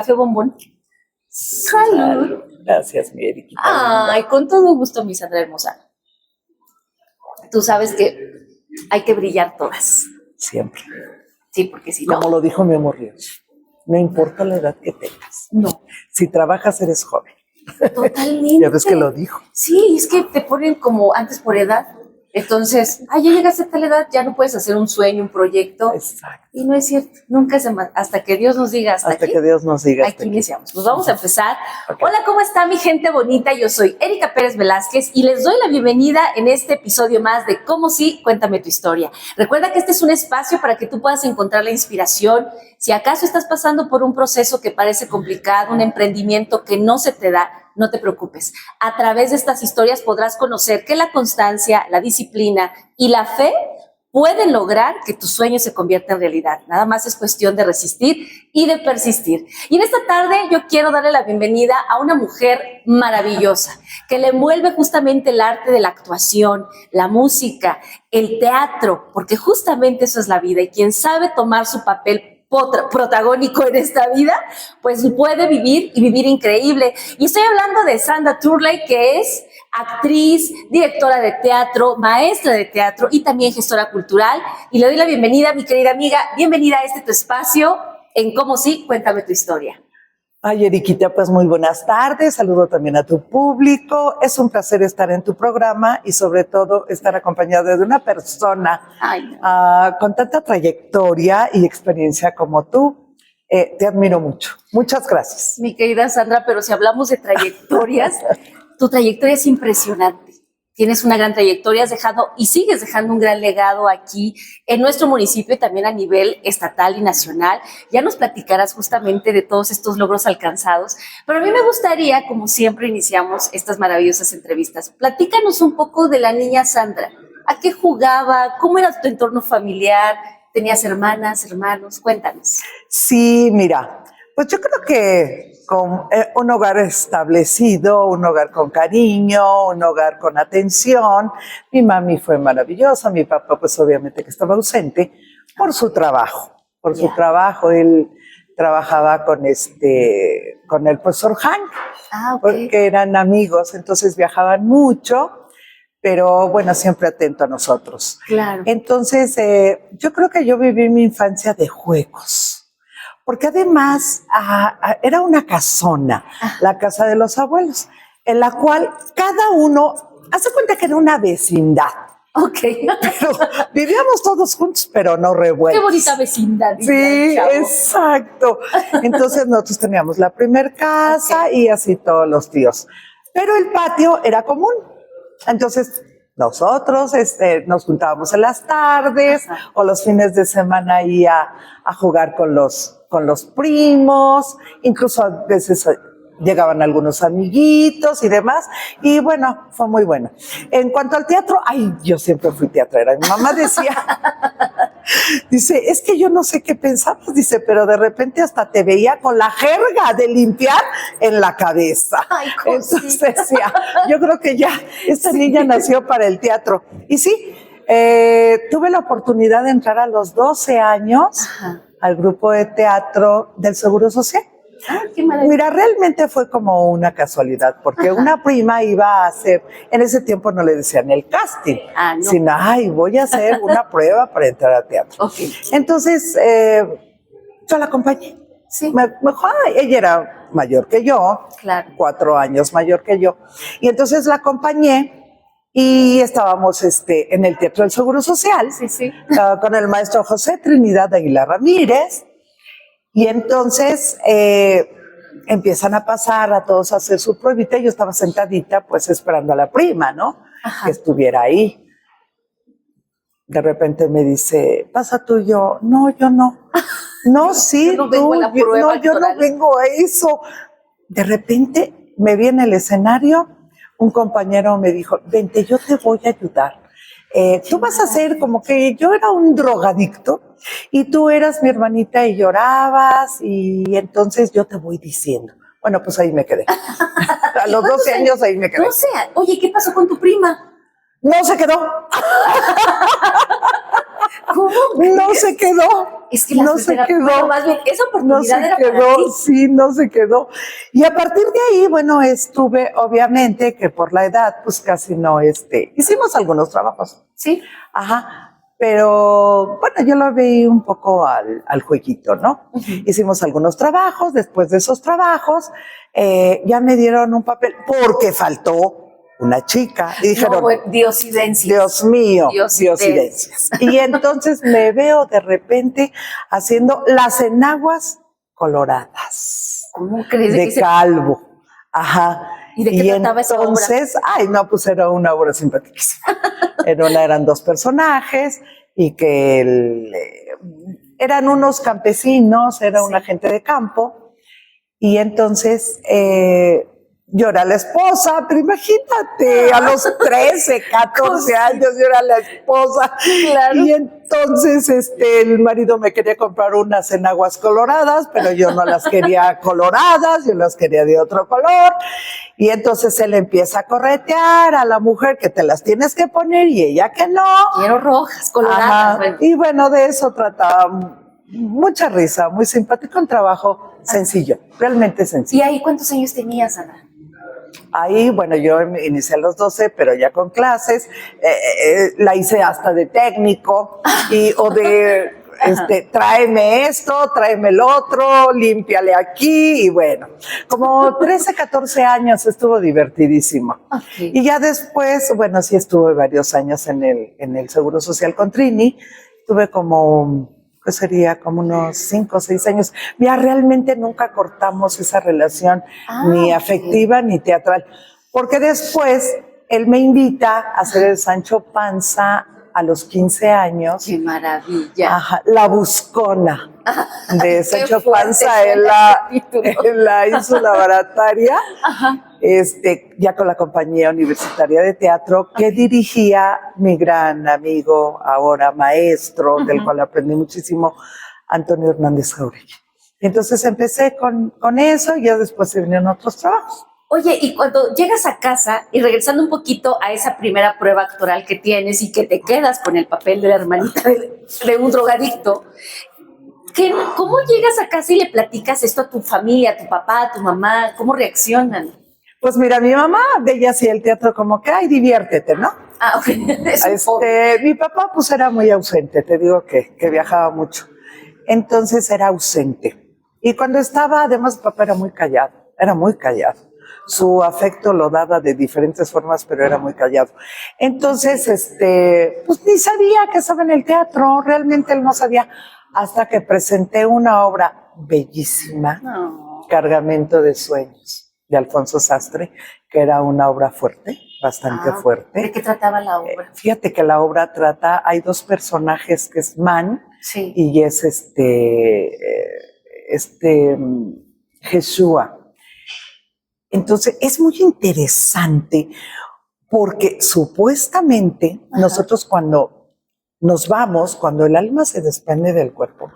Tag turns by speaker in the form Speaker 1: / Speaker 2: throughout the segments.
Speaker 1: Café Bombón. Salud.
Speaker 2: Gracias, mi Eriquita.
Speaker 1: Ay, con todo gusto, mi Sandra hermosa. Tú sabes que hay que brillar todas.
Speaker 2: Siempre.
Speaker 1: Sí, porque si no...
Speaker 2: Como lo dijo mi amor Ríos, no importa la edad que tengas.
Speaker 1: No.
Speaker 2: Si trabajas, eres joven.
Speaker 1: Totalmente.
Speaker 2: Ya ves que lo dijo.
Speaker 1: Sí, es que te ponen como antes por edad. Entonces, ya llegaste a tal edad, ya no puedes hacer un sueño, un proyecto.
Speaker 2: Exacto.
Speaker 1: Y no es cierto, nunca es hasta que Dios nos diga hasta aquí.
Speaker 2: Que Dios nos diga
Speaker 1: aquí iniciamos. Pues vamos a empezar. Okay. Hola, ¿cómo está mi gente bonita? Yo soy Erika Pérez Velázquez y les doy la bienvenida en este episodio más de Cómo Sí, Cuéntame Tu Historia. Recuerda que este es un espacio para que tú puedas encontrar la inspiración. Si acaso estás pasando por un proceso que parece complicado, un emprendimiento que no se te da, no te preocupes. A través de estas historias podrás conocer que la constancia, la disciplina y la fe pueden lograr que tus sueños se conviertan en realidad. Nada más es cuestión de resistir y de persistir. Y en esta tarde yo quiero darle la bienvenida a una mujer maravillosa que le envuelve justamente el arte de la actuación, la música, el teatro, porque justamente eso es la vida. Y quien sabe tomar su papel protagónico en esta vida, pues puede vivir y vivir increíble. Y estoy hablando de Sandra Turley, que es actriz, directora de teatro, maestra de teatro y también gestora cultural. Y le doy la bienvenida, mi querida amiga. Bienvenida a este tu espacio en Cómo Sí, Cuéntame Tu Historia.
Speaker 2: Ay, Eriquita, pues muy buenas tardes. Saludo también a tu público. Es un placer estar en tu programa y sobre todo estar acompañada de una persona con tanta trayectoria y experiencia como tú. Te admiro mucho. Muchas gracias.
Speaker 1: Mi querida Sandra, pero si hablamos de trayectorias, tu trayectoria es impresionante. Tienes una gran trayectoria, has dejado y sigues dejando un gran legado aquí en nuestro municipio y también a nivel estatal y nacional. Ya nos platicarás justamente de todos estos logros alcanzados, pero a mí me gustaría, como siempre iniciamos estas maravillosas entrevistas, platícanos un poco de la niña Sandra. ¿A qué jugaba? ¿Cómo era tu entorno familiar? ¿Tenías hermanas, hermanos? Cuéntanos.
Speaker 2: Sí, mira, pues yo creo que con un hogar establecido, un hogar con cariño, un hogar con atención. Mi mami fue maravillosa, mi papá pues obviamente que estaba ausente por su trabajo, su trabajo. Él trabajaba con el profesor Hank, porque eran amigos, entonces viajaban mucho, pero bueno, siempre atento a nosotros.
Speaker 1: Claro.
Speaker 2: Entonces, yo creo que yo viví mi infancia de juegos. Porque además era una casona, la casa de los abuelos, en la cual cada uno, hace cuenta que era una vecindad.
Speaker 1: Ok.
Speaker 2: Pero vivíamos todos juntos, pero no revueltos.
Speaker 1: Qué bonita vecindad.
Speaker 2: Sí, exacto. Entonces nosotros teníamos la primer casa y así todos los tíos. Pero el patio era común. Entonces nosotros nos juntábamos en las tardes o los fines de semana ahí a jugar con los primos, incluso a veces llegaban algunos amiguitos y demás, y bueno, fue muy bueno. En cuanto al teatro, yo siempre fui teatrera. Mi mamá decía, dice, es que yo no sé qué pensabas, dice, pero de repente hasta te veía con la jerga de limpiar en la cabeza.
Speaker 1: Ay,
Speaker 2: entonces decía, yo creo que ya esta niña nació para el teatro. Y sí, tuve la oportunidad de entrar a los 12 años al grupo de teatro del Seguro Social.
Speaker 1: Qué maravilla.
Speaker 2: Mira, realmente fue como una casualidad, porque una prima iba a hacer, en ese tiempo no le decían el casting, sino, voy a hacer una prueba para entrar a teatro.
Speaker 1: Okay.
Speaker 2: Entonces, yo la acompañé.
Speaker 1: Sí.
Speaker 2: Ella era mayor que yo,
Speaker 1: claro.
Speaker 2: 4 años mayor que yo, y entonces la acompañé. Y estábamos en el Teatro del Seguro Social, con el maestro José Trinidad Aguilar Ramírez, y entonces empiezan a pasar a todos a hacer su pruebita. Yo estaba sentadita pues esperando a la prima, ¿no? Que estuviera ahí. De repente me dice, pasa tú. Y yo, no, yo no. No, sí,
Speaker 1: yo no vengo a la prueba
Speaker 2: yo no vengo a eso. De repente me vi en el escenario. Un compañero me dijo, vente, yo te voy a ayudar. Tú vas a hacer como que yo era un drogadicto y tú eras mi hermanita y llorabas y entonces yo te voy diciendo. Bueno, pues ahí me quedé. A los 12 años ahí me quedé.
Speaker 1: 12. Oye, ¿qué pasó con tu prima?
Speaker 2: No se quedó.
Speaker 1: ¿Cómo
Speaker 2: No
Speaker 1: crees?
Speaker 2: se quedó.
Speaker 1: Es que la
Speaker 2: no se quedó.
Speaker 1: bueno, más bien, esa
Speaker 2: No
Speaker 1: oportunidad
Speaker 2: se
Speaker 1: era para
Speaker 2: quedó,
Speaker 1: ti.
Speaker 2: sí, no se quedó. Y a partir de ahí, bueno, estuve, obviamente, que por la edad, pues casi no, hicimos algunos trabajos.
Speaker 1: Sí.
Speaker 2: Ajá, pero bueno, yo lo vi un poco al jueguito, ¿no? Hicimos algunos trabajos, después de esos trabajos, ya me dieron un papel porque faltó una chica y dijeron,
Speaker 1: No, bueno, diosidencia.
Speaker 2: Dios mío,
Speaker 1: Diosidencias.
Speaker 2: diosidencias. Y entonces me veo de repente haciendo las enaguas coloradas
Speaker 1: ¿Cómo crees?
Speaker 2: de Calvo. Ajá.
Speaker 1: ¿Y de qué trataba esa obra?
Speaker 2: Entonces, ay, no, pues era una obra simpaticísima. Eran dos personajes y que eran unos campesinos, era una gente de campo. Y entonces yo era la esposa, pero imagínate, a los 13, 14 años yo era la esposa.
Speaker 1: Claro.
Speaker 2: Y entonces el marido me quería comprar unas enaguas coloradas, pero yo no las quería coloradas, yo las quería de otro color. Y entonces él empieza a corretear a la mujer que te las tienes que poner y ella que no.
Speaker 1: Quiero rojas, coloradas.
Speaker 2: Ajá.
Speaker 1: Bueno.
Speaker 2: Y bueno, de eso trataba. Mucha risa, muy simpático, un trabajo sencillo, realmente sencillo.
Speaker 1: ¿Y ahí cuántos años tenías, Ana?
Speaker 2: Ahí, bueno, yo inicié a los 12, pero ya con clases, la hice hasta de técnico o de, tráeme esto, tráeme el otro, límpiale aquí, y bueno, como 13, 14 años estuvo divertidísimo.
Speaker 1: Okay.
Speaker 2: Y ya después, bueno, sí estuve varios años en el Seguro Social con Trini, tuve como... pues sería como unos 5 o 6 años. Ya realmente nunca cortamos esa relación, ni afectiva ni teatral, porque después él me invita a hacer el Sancho Panza a los 15 años.
Speaker 1: ¡Qué maravilla!
Speaker 2: Ajá, la buscona de Sancho Panza en la Ínsula Barataria.
Speaker 1: Ajá.
Speaker 2: Ya con la compañía universitaria de teatro que dirigía mi gran amigo, ahora maestro, del cual aprendí muchísimo, Antonio Hernández Jauregui. Entonces empecé con eso y ya después se vinieron otros trabajos.
Speaker 1: Oye, y cuando llegas a casa y regresando un poquito a esa primera prueba actoral que tienes y que te quedas con el papel de la hermanita de un drogadicto, ¿cómo llegas a casa y le platicas esto a tu familia, a tu papá, a tu mamá? ¿Cómo reaccionan?
Speaker 2: Pues mira, mi mamá veía así el teatro como que, ay, diviértete, ¿no?
Speaker 1: Ah, ok.
Speaker 2: Mi papá pues era muy ausente, te digo que viajaba mucho. Entonces era ausente. Y cuando estaba, además, mi papá era muy callado. Su afecto lo daba de diferentes formas, pero era muy callado. Entonces, pues ni sabía que estaba en el teatro, realmente él no sabía, hasta que presenté una obra bellísima, Cargamento de Sueños, de Alfonso Sastre, que era una obra fuerte, bastante fuerte.
Speaker 1: ¿De qué trataba la obra?
Speaker 2: Fíjate que la obra hay dos personajes, que es Man,
Speaker 1: sí,
Speaker 2: y es Jesúa. Entonces, es muy interesante porque supuestamente nosotros cuando nos vamos, cuando el alma se desprende del cuerpo,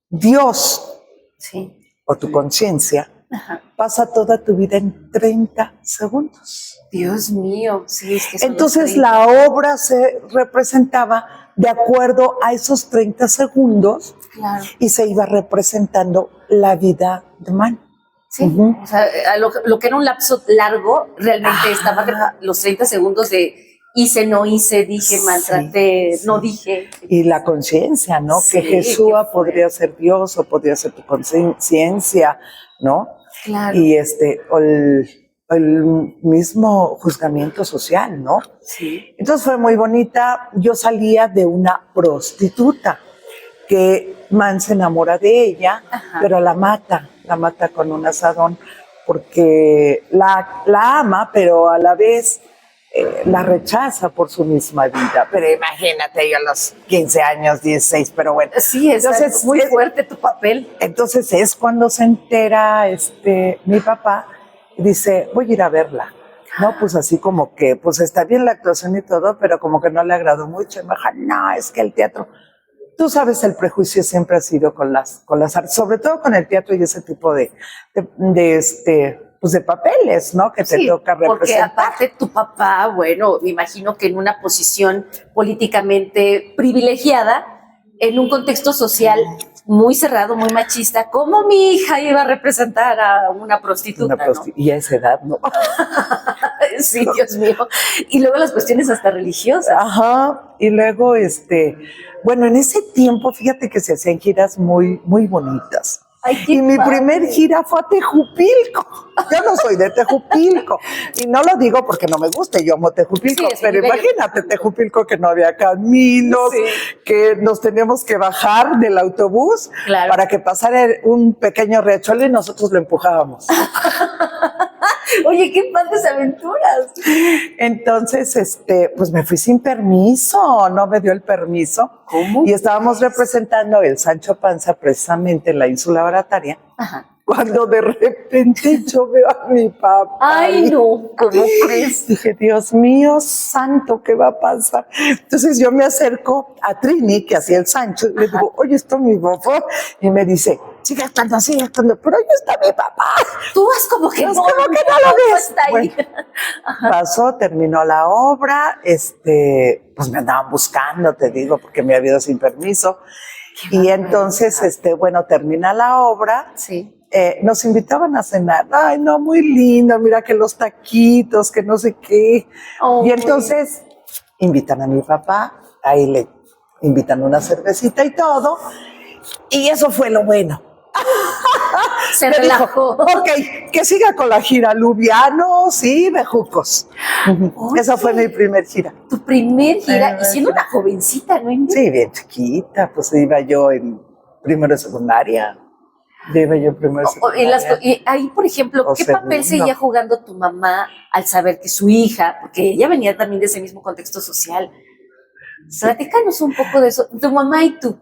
Speaker 2: Dios o tu conciencia pasa toda tu vida en 30 segundos.
Speaker 1: Dios mío, sí, es que
Speaker 2: entonces la obra se representaba de acuerdo a esos 30 segundos y se iba representando la vida de Man.
Speaker 1: Sí, o sea, lo que era un lapso largo, realmente estaba los 30 segundos de hice, no hice, dije, maltraté, no dije.
Speaker 2: Y la conciencia, ¿no? Sí, que Jesús podría ser Dios o podría ser tu conciencia, ¿no?
Speaker 1: Claro.
Speaker 2: Y el mismo juzgamiento social, ¿no?
Speaker 1: Sí.
Speaker 2: Entonces fue muy bonita. Yo salía de una prostituta que Man se enamora de ella, pero la mata con un asadón porque la ama, pero a la vez la rechaza por su misma vida. Pero imagínate, yo a los 15 años, 16, pero bueno.
Speaker 1: Sí, es muy fuerte tu papel.
Speaker 2: Entonces es cuando se entera mi papá y dice, voy a ir a verla. No, pues así como que, pues está bien la actuación y todo, pero como que no le agradó mucho. Y me dijo, no, es que el teatro... Tú sabes, el prejuicio siempre ha sido con las artes, sobre todo con el teatro y ese tipo de pues de papeles, ¿no? Que te toca representar.
Speaker 1: Porque aparte tu papá, bueno, me imagino que en una posición políticamente privilegiada, en un contexto social muy cerrado, muy machista, ¿cómo mi hija iba a representar a una prostituta? ¿No?
Speaker 2: Y a esa edad, ¿no?
Speaker 1: Sí, Dios mío. Y luego las cuestiones hasta religiosas.
Speaker 2: Ajá. Y luego, bueno, en ese tiempo, fíjate que se hacían giras muy, muy bonitas.
Speaker 1: Ay,
Speaker 2: y mi primer gira fue a Tejupilco. Yo no soy de Tejupilco. Y no lo digo porque no me guste, yo amo Tejupilco. Sí, pero imagínate Tejupilco, que no había caminos, que nos teníamos que bajar del autobús para que pasara un pequeño riachuelo y nosotros lo empujábamos.
Speaker 1: Oye, qué padres aventuras.
Speaker 2: Entonces, pues me fui sin permiso, no me dio el permiso.
Speaker 1: ¿Cómo?
Speaker 2: Y estábamos representando el Sancho Panza precisamente en la Ínsula Barataria.
Speaker 1: Ajá.
Speaker 2: Cuando de repente yo veo a mi papá.
Speaker 1: Ay, no, ¿cómo crees?
Speaker 2: Dije, Dios mío santo, ¿qué va a pasar? Entonces yo me acerco a Trini, que hacía el Sancho, y le digo, oye, ¿está mi papá? Y me dice, sigue actuando, pero ahí está mi papá.
Speaker 1: Tú vas como que no
Speaker 2: lo ves.
Speaker 1: Está ahí.
Speaker 2: Bueno, pasó, terminó la obra, pues me andaban buscando, te digo, porque me había ido sin permiso. Y entonces, bueno, termina la obra.
Speaker 1: Sí.
Speaker 2: Nos invitaban a cenar. Ay, no, muy lindo, mira que los taquitos, que no sé qué. Oh, y entonces invitan a mi papá, ahí le invitan una cervecita y todo. Y eso fue lo bueno.
Speaker 1: Se relajó.
Speaker 2: Dijo, ok, que siga con la gira, Lubianos y Bejucos. Esa fue mi primer gira.
Speaker 1: Tu primer gira, y siendo una jovencita, ¿no?
Speaker 2: Sí, bien chiquita, pues iba yo en primero de secundaria.
Speaker 1: Y ahí, por ejemplo, ¿qué papel seguía jugando tu mamá al saber que su hija, porque ella venía también de ese mismo contexto social? Sí. Platícanos un poco de eso, tu mamá y tú.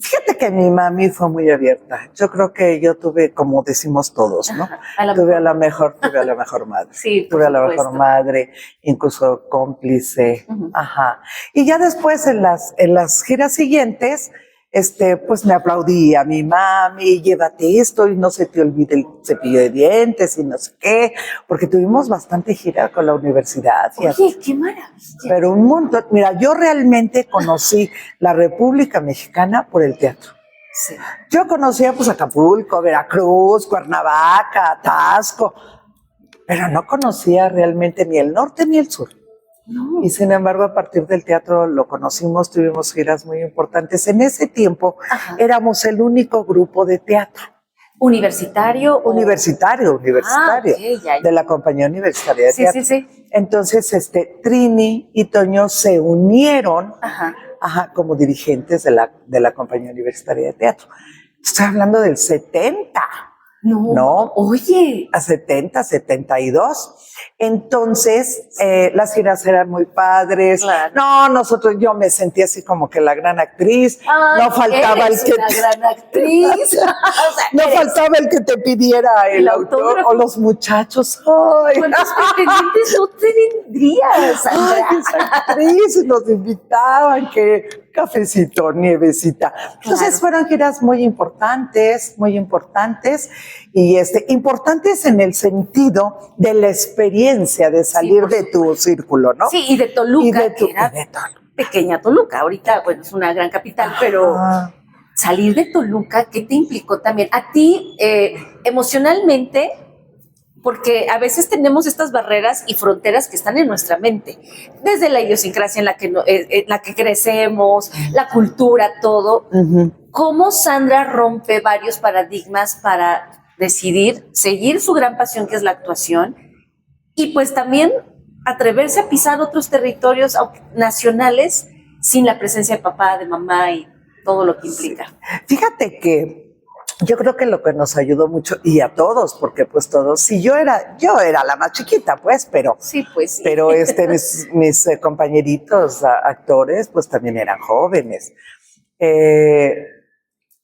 Speaker 2: Fíjate que mi mami fue muy abierta. Yo creo que yo tuve, como decimos todos, ¿no? Tuve a la mejor madre.
Speaker 1: Sí,
Speaker 2: tuve a la mejor madre, incluso cómplice. Ajá. Y ya después en las giras siguientes, pues me aplaudía mi mami, llévate esto y no se te olvide el cepillo de dientes y no sé qué, porque tuvimos bastante gira con la universidad.
Speaker 1: Oye, qué maravilla.
Speaker 2: Pero un montón. Mira, yo realmente conocí la República Mexicana por el teatro.
Speaker 1: Sí.
Speaker 2: Yo conocía pues Acapulco, Veracruz, Cuernavaca, Taxco, pero no conocía realmente ni el norte ni el sur. No. Y sin embargo, a partir del teatro lo conocimos, tuvimos giras muy importantes. En ese tiempo éramos el único grupo de teatro.
Speaker 1: ¿Universitario?
Speaker 2: Universitario, okay, ya. De la Compañía Universitaria de Teatro.
Speaker 1: Sí.
Speaker 2: Entonces, Trini y Toño se unieron como dirigentes de la Compañía Universitaria de Teatro. Estoy hablando del 70. No.
Speaker 1: Oye.
Speaker 2: A 70, 72. Entonces, las giras eran muy padres.
Speaker 1: Claro.
Speaker 2: No, yo me sentía así como que la gran actriz.
Speaker 1: Ay,
Speaker 2: no faltaba el que...
Speaker 1: una gran actriz.
Speaker 2: No faltaba el que te pidiera el autógrafo. O los muchachos. Ay.
Speaker 1: ¿Cuántos pretendientes no tendrías, Sandra?
Speaker 2: Ay, esa actriz nos invitaban, que cafecito, nievecita. Entonces fueron giras muy importantes. Y importantes en el sentido de la experiencia de salir de tu círculo, ¿no?
Speaker 1: Sí, y de Toluca, que era pequeña Toluca. Ahorita, bueno, es una gran capital, pero salir de Toluca, ¿qué te implicó también? A ti, emocionalmente, porque a veces tenemos estas barreras y fronteras que están en nuestra mente, desde la idiosincrasia en la que crecemos, la cultura, todo. ¿Cómo Sandra rompe varios paradigmas para decidir seguir su gran pasión, que es la actuación, y pues también atreverse a pisar otros territorios nacionales sin la presencia de papá, de mamá y todo lo que implica?
Speaker 2: Fíjate que yo creo que lo que nos ayudó mucho, y a todos, porque pues todos, si yo era la más chiquita, pues, pero
Speaker 1: sí, pues sí.
Speaker 2: Pero mis compañeritos actores, pues también eran jóvenes.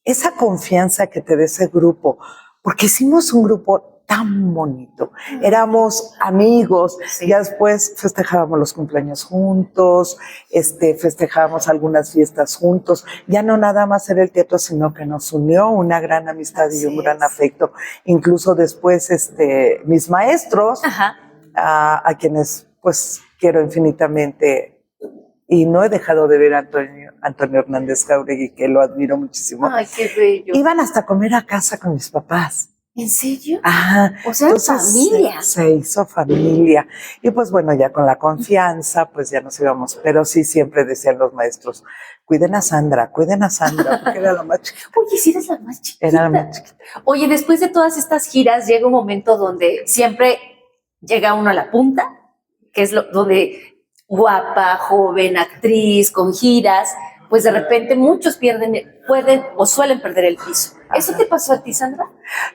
Speaker 2: Esa confianza que te da ese grupo, porque hicimos un grupo tan bonito. Éramos amigos,
Speaker 1: Sí.
Speaker 2: ya después festejábamos los cumpleaños juntos, festejábamos algunas fiestas juntos. Ya no nada más era el teatro, sino que nos unió una gran amistad y un gran afecto. Incluso después, mis maestros,
Speaker 1: Ajá.
Speaker 2: a quienes pues quiero infinitamente, y no he dejado de ver a Antonio Hernández Jauregui, que lo admiro muchísimo.
Speaker 1: Ay, qué bello.
Speaker 2: Iban hasta a comer a casa con mis papás.
Speaker 1: ¿En serio?
Speaker 2: Ajá.
Speaker 1: O sea, familia.
Speaker 2: Se hizo familia. Y pues bueno, ya con la confianza, pues ya nos íbamos. Pero sí, siempre decían los maestros, cuiden a Sandra, porque era la más chiquita.
Speaker 1: Oye, sí eres la más chiquita.
Speaker 2: Era la más chiquita.
Speaker 1: Oye, después de todas estas giras, llega un momento donde siempre llega uno a la punta, que es donde guapa, joven, actriz, con giras, pues de repente muchos pueden o suelen perder el piso. ¿Eso te pasó a ti, Sandra?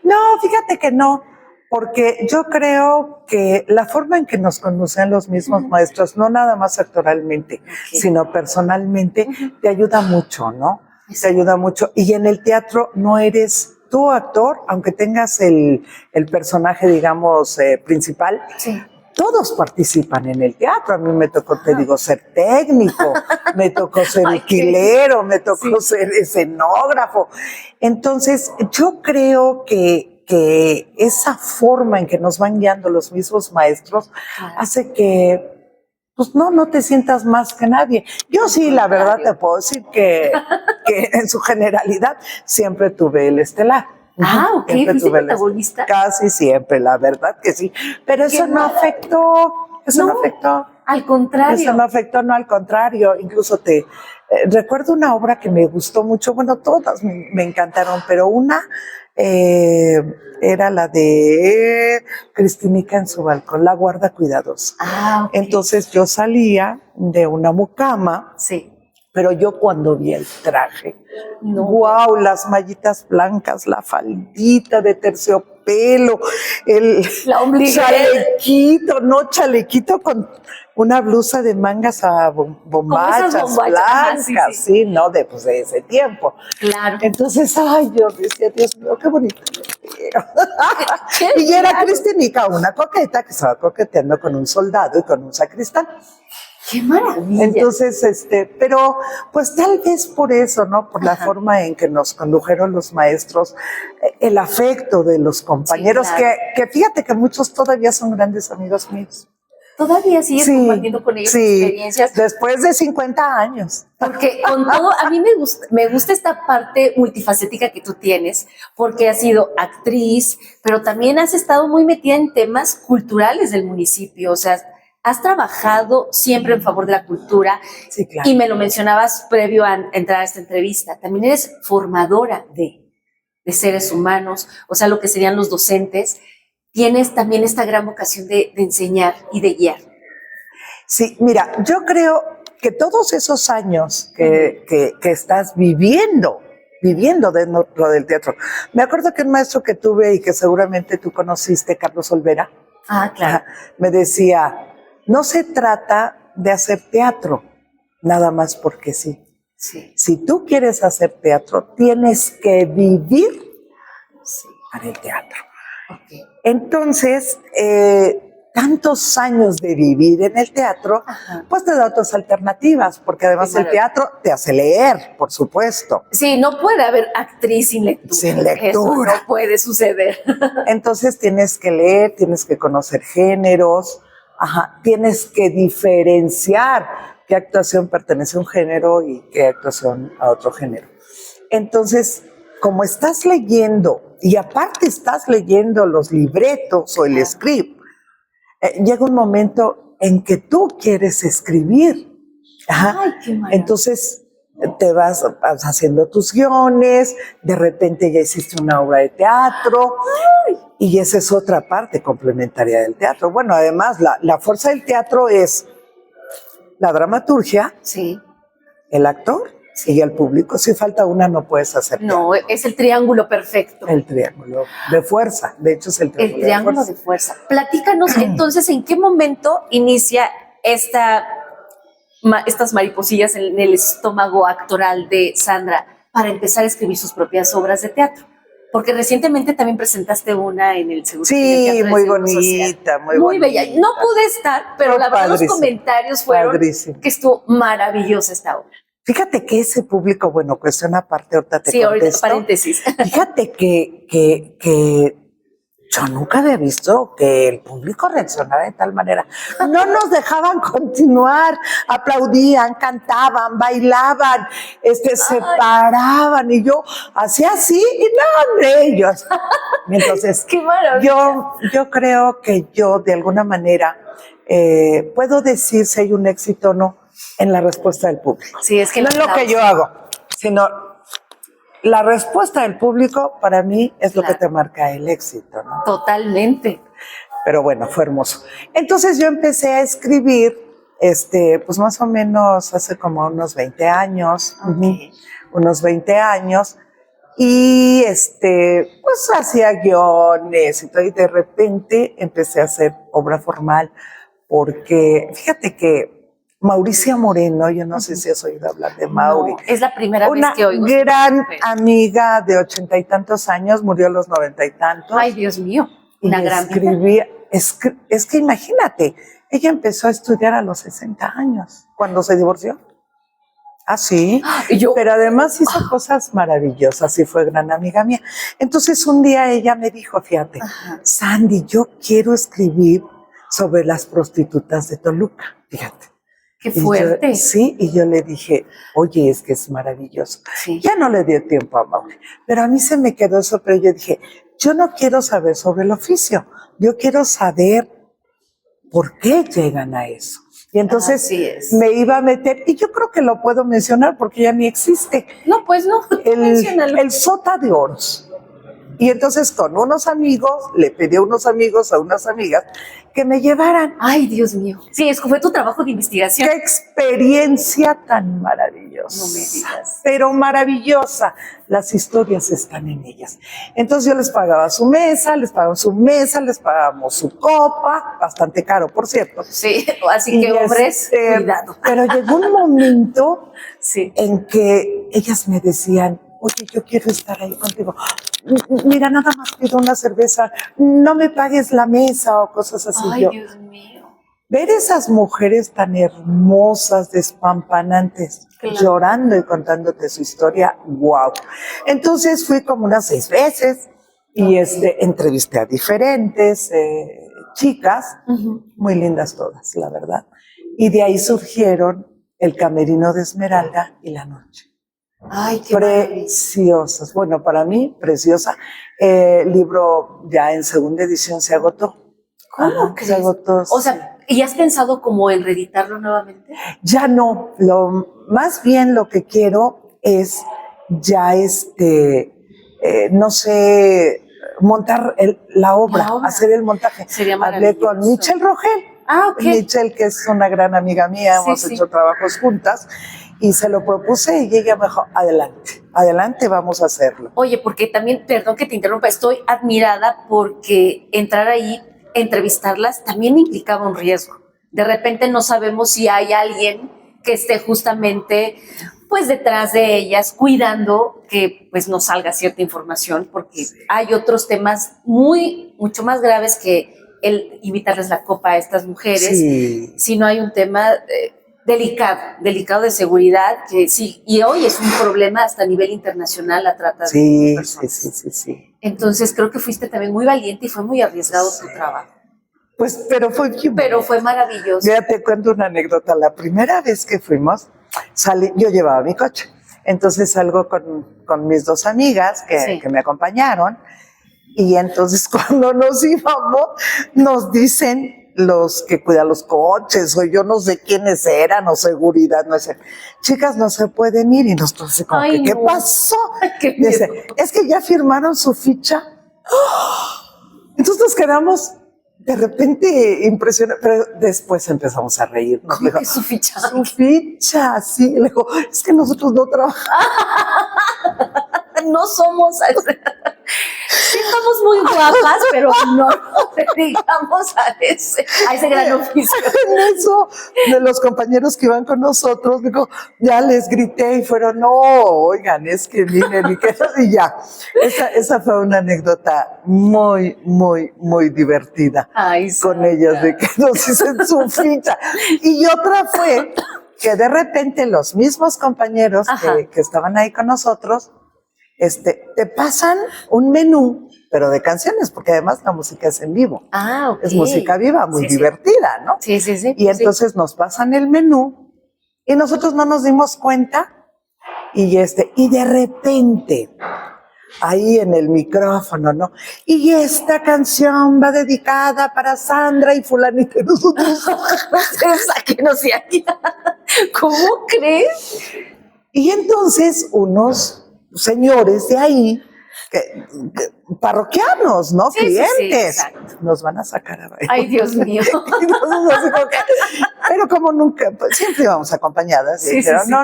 Speaker 2: No, fíjate que no, porque yo creo que la forma en que nos conducen los mismos maestros, no nada más actoralmente, sino personalmente, te ayuda mucho, ¿no? Te ayuda mucho. Y en el teatro no eres tú actor, aunque tengas el personaje, digamos, principal.
Speaker 1: Sí.
Speaker 2: Todos participan en el teatro. A mí me tocó, te digo, ser técnico, me tocó ser utilero, me tocó ser escenógrafo. Entonces, yo creo que esa forma en que nos van guiando los mismos maestros hace que, pues no te sientas más que nadie. Yo sí, la verdad te puedo decir que en su generalidad siempre tuve el estelar.
Speaker 1: Ah, ok, ¿fuiste protagonista?
Speaker 2: Casi siempre, la verdad que sí. Pero eso no afectó, no afectó.
Speaker 1: Al contrario.
Speaker 2: Eso no afectó, no, al contrario. Incluso recuerdo una obra que me gustó mucho, bueno, todas me encantaron, pero una era la de Cristinica en su balcón, La guarda cuidadosa.
Speaker 1: Ah, okay.
Speaker 2: Entonces yo salía de una mucama.
Speaker 1: Sí.
Speaker 2: Pero yo cuando vi el traje, wow, las mallitas blancas, la faldita de terciopelo, el chalequito con una blusa de mangas a bombachas blancas, sí, ¿no? De ese tiempo.
Speaker 1: Claro.
Speaker 2: Entonces, yo decía, Dios mío, qué bonito. Y era Cristinica, una coqueta que estaba coqueteando con un soldado y con un sacristán.
Speaker 1: ¡Qué maravilla!
Speaker 2: Entonces, pero pues tal vez por eso, ¿no? Por la forma en que nos condujeron los maestros, el afecto de los compañeros, sí, claro. que fíjate que muchos todavía son grandes amigos míos.
Speaker 1: ¿Todavía sigues compartiendo con ellos experiencias?
Speaker 2: Después de 50 años.
Speaker 1: Porque con todo, a mí me gusta esta parte multifacética que tú tienes, porque has sido actriz, pero también has estado muy metida en temas culturales del municipio, o sea, has trabajado siempre en favor de la cultura.
Speaker 2: Sí, claro.
Speaker 1: Y me lo mencionabas previo a entrar a esta entrevista. También eres formadora de seres humanos, o sea, lo que serían los docentes. Tienes también esta gran vocación de enseñar y de guiar.
Speaker 2: Sí, mira, yo creo que todos esos años que estás viviendo dentro del teatro. Me acuerdo que un maestro que tuve y que seguramente tú conociste, Carlos Olvera.
Speaker 1: Ah, claro.
Speaker 2: Me decía, no se trata de hacer teatro, nada más porque sí.
Speaker 1: Sí.
Speaker 2: Si tú quieres hacer teatro, tienes que vivir para el teatro.
Speaker 1: Okay.
Speaker 2: Entonces, tantos años de vivir en el teatro, pues te da otras alternativas, porque además el teatro te hace leer, por supuesto.
Speaker 1: Sí, no puede haber actriz sin lectura.
Speaker 2: Sin lectura.
Speaker 1: Eso no puede suceder.
Speaker 2: Entonces tienes que leer, tienes que conocer géneros, tienes que diferenciar qué actuación pertenece a un género y qué actuación a otro género. Entonces, como estás leyendo, y aparte estás leyendo los libretos o el script, llega un momento en que tú quieres escribir.
Speaker 1: Ay, qué maravilla.
Speaker 2: Entonces te vas haciendo tus guiones, de repente ya hiciste una obra de teatro. Ay. Y esa es otra parte complementaria del teatro. Bueno, además la fuerza del teatro es la dramaturgia, el actor y el público. Si falta una, no puedes hacer teatro.
Speaker 1: No, es el triángulo perfecto.
Speaker 2: El triángulo de fuerza, de hecho es el
Speaker 1: triángulo de fuerza. Platícanos entonces, ¿en qué momento inicia estas mariposillas en el estómago actoral de Sandra para empezar a escribir sus propias obras de teatro? Porque recientemente también presentaste una en el Seguro.
Speaker 2: Sí, muy bonita, muy bonita.
Speaker 1: Bella. No pude estar, pero la verdad los comentarios fueron
Speaker 2: padrísimo.
Speaker 1: que estuvo maravillosa esta obra.
Speaker 2: Fíjate que ese público, bueno, cuestión aparte, ahorita te contesto.
Speaker 1: Ahorita, paréntesis.
Speaker 2: Fíjate que yo nunca había visto que el público reaccionara de tal manera. No nos dejaban continuar, aplaudían, cantaban, bailaban, se paraban y yo hacía así y no, de ellos. Entonces,
Speaker 1: ¡qué maravilla!
Speaker 2: Yo creo que yo de alguna manera puedo decir si hay un éxito o no en la respuesta del público.
Speaker 1: Sí, es que
Speaker 2: no es lo que yo hago, sino la respuesta del público para mí es lo que te marca el éxito, ¿no?
Speaker 1: Totalmente.
Speaker 2: Pero bueno, fue hermoso. Entonces yo empecé a escribir, pues más o menos hace como unos 20 años, unos 20 años, y pues hacía guiones y todo, y de repente empecé a hacer obra formal, porque fíjate que Mauricia Moreno, yo no sé si has oído hablar de Mauri.
Speaker 1: No, es la primera vez que oigo.
Speaker 2: Una gran amiga de 80 y tantos años, murió a los 90 y tantos.
Speaker 1: Ay, Dios mío, una gran
Speaker 2: escribía, es que imagínate, ella empezó a estudiar a los 60 años, cuando se divorció. Ah, sí, pero además hizo cosas maravillosas y fue gran amiga mía. Entonces un día ella me dijo, fíjate, Sandy, yo quiero escribir sobre las prostitutas de Toluca, fíjate.
Speaker 1: ¡Qué fuerte!
Speaker 2: Y yo le dije, oye, es que es maravilloso.
Speaker 1: Sí.
Speaker 2: Ya no le dio tiempo a Mauri, pero a mí se me quedó eso, pero yo dije, yo no quiero saber sobre el oficio, yo quiero saber por qué llegan a eso. Y entonces me iba a meter, y yo creo que lo puedo mencionar porque ya ni existe.
Speaker 1: No, pues no,
Speaker 2: el Sota de Oros. Y entonces con unos amigos, le pedí a unos amigos, a unas amigas, que me llevaran.
Speaker 1: Ay, Dios mío. Sí, es que fue tu trabajo de investigación.
Speaker 2: ¡Qué experiencia tan maravillosa!
Speaker 1: No me digas.
Speaker 2: Pero maravillosa. Las historias están en ellas. Entonces yo les pagaba su mesa, les pagamos su copa, bastante caro, por cierto.
Speaker 1: Sí, así que hombres, cuidado.
Speaker 2: Pero llegó un momento en que ellas me decían, oye, yo quiero estar ahí contigo. Mira, nada más pido una cerveza, no me pagues la mesa o cosas así.
Speaker 1: Ay, Dios mío.
Speaker 2: Ver esas mujeres tan hermosas, despampanantes, llorando y contándote su historia, wow. Entonces fui como unas 6 veces y entrevisté a diferentes chicas, muy lindas todas, la verdad. Y de ahí surgieron El Camerino de Esmeralda y La Noche.
Speaker 1: Ay, qué
Speaker 2: preciosas. Bueno, para mí, preciosa. El libro ya en segunda edición se agotó.
Speaker 1: ¿Cómo
Speaker 2: se agotó?
Speaker 1: O sea, ¿y has pensado como en reeditarlo nuevamente?
Speaker 2: Ya no. Más bien lo que quiero es ya no sé, montar la obra, hacer el montaje.
Speaker 1: Sería maravilloso.
Speaker 2: Hablé con Michelle Rogel. Michelle, que es una gran amiga mía, hemos hecho trabajos juntas. Y se lo propuse y ella me dijo, adelante, vamos a hacerlo.
Speaker 1: Oye, porque también, perdón que te interrumpa, estoy admirada porque entrar ahí, entrevistarlas, también implicaba un riesgo. De repente no sabemos si hay alguien que esté justamente pues detrás de ellas, cuidando que pues no salga cierta información, porque hay otros temas mucho más graves que el invitarles la copa a estas mujeres, si no hay un tema... delicado de seguridad, que sí, y hoy es un problema hasta a nivel internacional la trata de personas.
Speaker 2: Sí.
Speaker 1: Entonces creo que fuiste también muy valiente y fue muy arriesgado tu trabajo.
Speaker 2: Pues, pero fue
Speaker 1: maravilloso.
Speaker 2: Ya te cuento una anécdota. La primera vez que fuimos, yo llevaba mi coche. Entonces salgo con mis 2 amigas que me acompañaron, y entonces cuando nos íbamos, nos dicen los que cuidan los coches, o yo no sé quiénes eran, o seguridad, no sé. Chicas, no se pueden ir, y nosotros así como, ¿qué pasó? Dice, es que ya firmaron su ficha. Entonces nos quedamos de repente impresionados, pero después empezamos a reírnos.
Speaker 1: ¿Cómo que su ficha?
Speaker 2: Su ficha, sí. Le dijo, es que nosotros no trabajamos.
Speaker 1: No somos... Sí, estamos muy guapas, pero no nos dedicamos a ese gran oficio.
Speaker 2: En eso, de los compañeros que iban con nosotros, digo, ya les grité y fueron, no, oigan, es que miren, y ya. Esa fue una anécdota muy, muy, muy divertida.
Speaker 1: Ay,
Speaker 2: con ellas, de que nos hicieron su ficha. Y otra fue que de repente los mismos compañeros que estaban ahí con nosotros, te pasan un menú, pero de canciones, porque además la música es en vivo.
Speaker 1: Ah, ok.
Speaker 2: Es música viva, muy divertida, ¿no?
Speaker 1: Sí, sí, sí.
Speaker 2: Y entonces nos pasan el menú y nosotros no nos dimos cuenta y de repente ahí en el micrófono, ¿no? Y esta canción va dedicada para Sandra y fulanita y nosotros.
Speaker 1: Sáquenos de aquí. ¿Cómo crees?
Speaker 2: Y entonces unos señores de ahí, parroquianos, ¿no?
Speaker 1: Sí,
Speaker 2: clientes,
Speaker 1: sí,
Speaker 2: nos van a sacar a bailar.
Speaker 1: Ay, Dios mío.
Speaker 2: Y nosotros así como que, pero como nunca, pues siempre íbamos acompañadas. Y dijeron, no,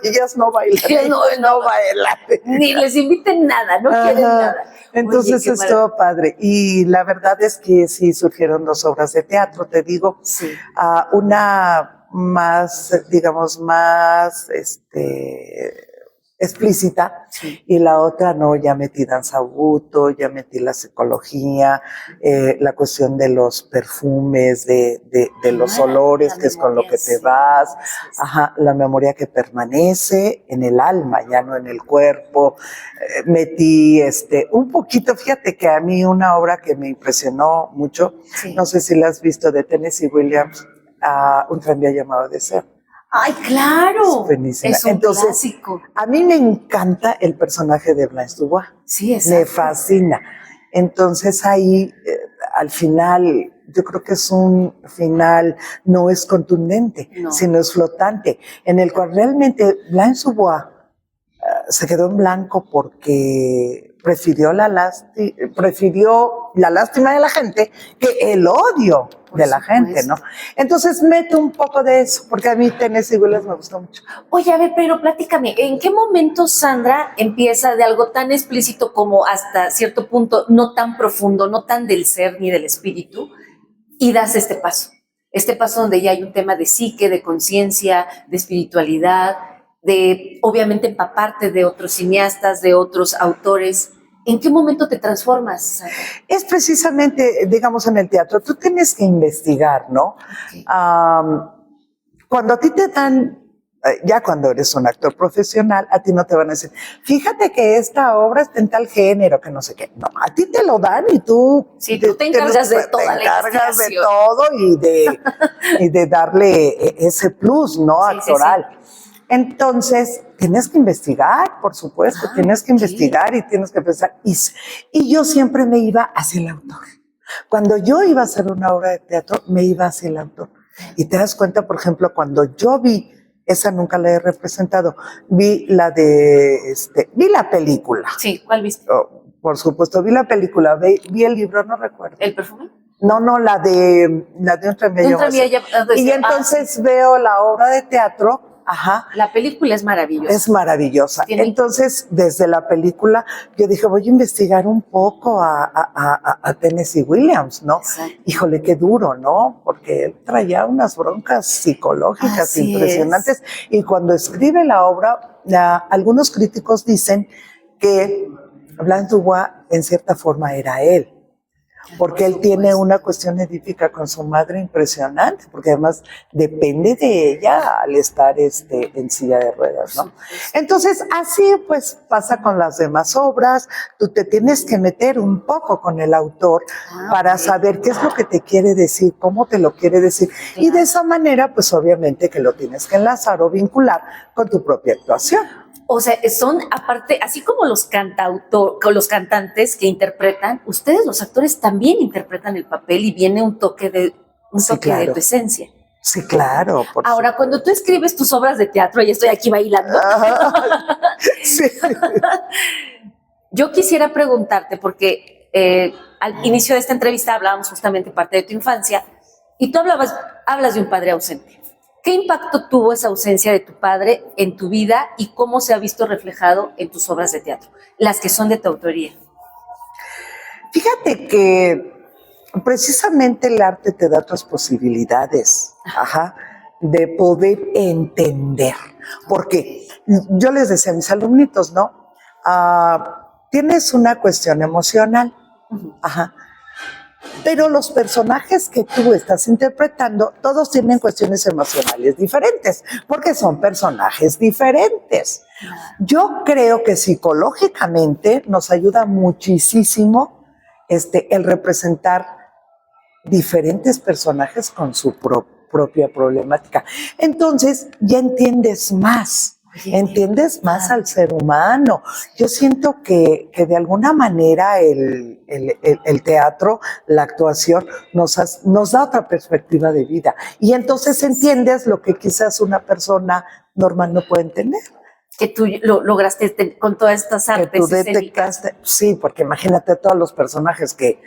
Speaker 2: ellas no bailan.
Speaker 1: Ellas no
Speaker 2: bailan.
Speaker 1: Ni les inviten nada, no quieren nada.
Speaker 2: Entonces estuvo padre. Y la verdad es que sí surgieron 2 obras de teatro, te digo.
Speaker 1: Sí.
Speaker 2: Una más, digamos, más explícita, y la otra no, ya metí danza buto, ya metí la psicología, la cuestión de los perfumes, de los olores, que es con lo que te vas, la memoria que permanece en el alma, ya no en el cuerpo. Metí un poquito, fíjate que a mí una obra que me impresionó mucho, no sé si la has visto, de Tennessee Williams, Un tranvía llamado Deseo.
Speaker 1: ¡Ay, claro!
Speaker 2: Es
Speaker 1: un clásico.
Speaker 2: A mí me encanta el personaje de Blanche Dubois.
Speaker 1: Sí, exacto.
Speaker 2: Me fascina. Entonces ahí, al final, yo creo que es un final, no es contundente, sino es flotante, en el cual realmente Blanche Dubois se quedó en blanco porque prefirió la lástima de la gente que el odio de la gente, ¿no? Entonces mete un poco de eso, porque a mí Tennessee Williams me gustó mucho.
Speaker 1: Oye, a ver, pero platícame, ¿en qué momento Sandra empieza de algo tan explícito como hasta cierto punto no tan profundo, no tan del ser ni del espíritu, y das este paso? Este paso donde ya hay un tema de psique, de conciencia, de espiritualidad, de obviamente empaparte de otros cineastas, de otros autores. ¿En qué momento te transformas, Sandra?
Speaker 2: Es precisamente, digamos, en el teatro, tú tienes que investigar, ¿no? Okay. Cuando a ti te dan, ya cuando eres un actor profesional, a ti no te van a decir, fíjate que esta obra está en tal género, que no sé qué. No, a ti te lo dan y tú...
Speaker 1: Sí, tú te encargas de toda la investigación. Te encargas
Speaker 2: de todo y de darle ese plus, ¿no? Actoral. Sí. Entonces, tienes que investigar, por supuesto, tienes que investigar y tienes que pensar. Y yo siempre me iba hacia el autor. Cuando yo iba a hacer una obra de teatro, me iba hacia el autor. Y te das cuenta, por ejemplo, cuando yo vi, esa nunca la he representado, vi la película.
Speaker 1: Sí, ¿cuál viste?
Speaker 2: Por supuesto, vi la película, vi el libro, no recuerdo.
Speaker 1: ¿El perfume?
Speaker 2: No, la de Un tranvía. Y entonces veo la obra de teatro.
Speaker 1: La película es maravillosa.
Speaker 2: Es maravillosa. Entonces, desde la película, yo dije, voy a investigar un poco a Tennessee Williams, ¿no? Exacto. Híjole, qué duro, ¿no? Porque él traía unas broncas psicológicas impresionantes. Y cuando escribe la obra, algunos críticos dicen que Blanche Dubois, en cierta forma, era él. Porque él tiene una cuestión edífica con su madre impresionante, porque además depende de ella al estar en silla de ruedas, ¿no? Entonces, así pues pasa con las demás obras. Tú te tienes que meter un poco con el autor para saber qué es lo que te quiere decir, cómo te lo quiere decir. Y de esa manera, pues obviamente que lo tienes que enlazar o vincular con tu propia actuación.
Speaker 1: O sea, son aparte, así como los cantantes que interpretan, ustedes los actores también interpretan el papel y viene un toque de tu esencia.
Speaker 2: Sí, claro.
Speaker 1: Ahora, cuando tú escribes tus obras de teatro, y estoy aquí bailando,
Speaker 2: sí.
Speaker 1: Yo quisiera preguntarte, porque al inicio de esta entrevista hablábamos justamente parte de tu infancia, y tú hablas de un padre ausente. ¿Qué impacto tuvo esa ausencia de tu padre en tu vida y cómo se ha visto reflejado en tus obras de teatro, las que son de tu autoría?
Speaker 2: Fíjate que precisamente el arte te da otras posibilidades, de poder entender. Porque yo les decía a mis alumnitos, ¿no? Tienes una cuestión emocional, pero los personajes que tú estás interpretando, todos tienen cuestiones emocionales diferentes, porque son personajes diferentes. Yo creo que psicológicamente nos ayuda muchísimo el representar diferentes personajes con su propia problemática. Entonces ya entiendes más. Entiendes más al ser humano. Yo siento que de alguna manera el teatro, la actuación, nos da otra perspectiva de vida. Y entonces entiendes lo que quizás una persona normal no puede entender.
Speaker 1: Que tú lo lograste con todas estas artes.
Speaker 2: Que tú detectaste, sí, porque imagínate todos los personajes que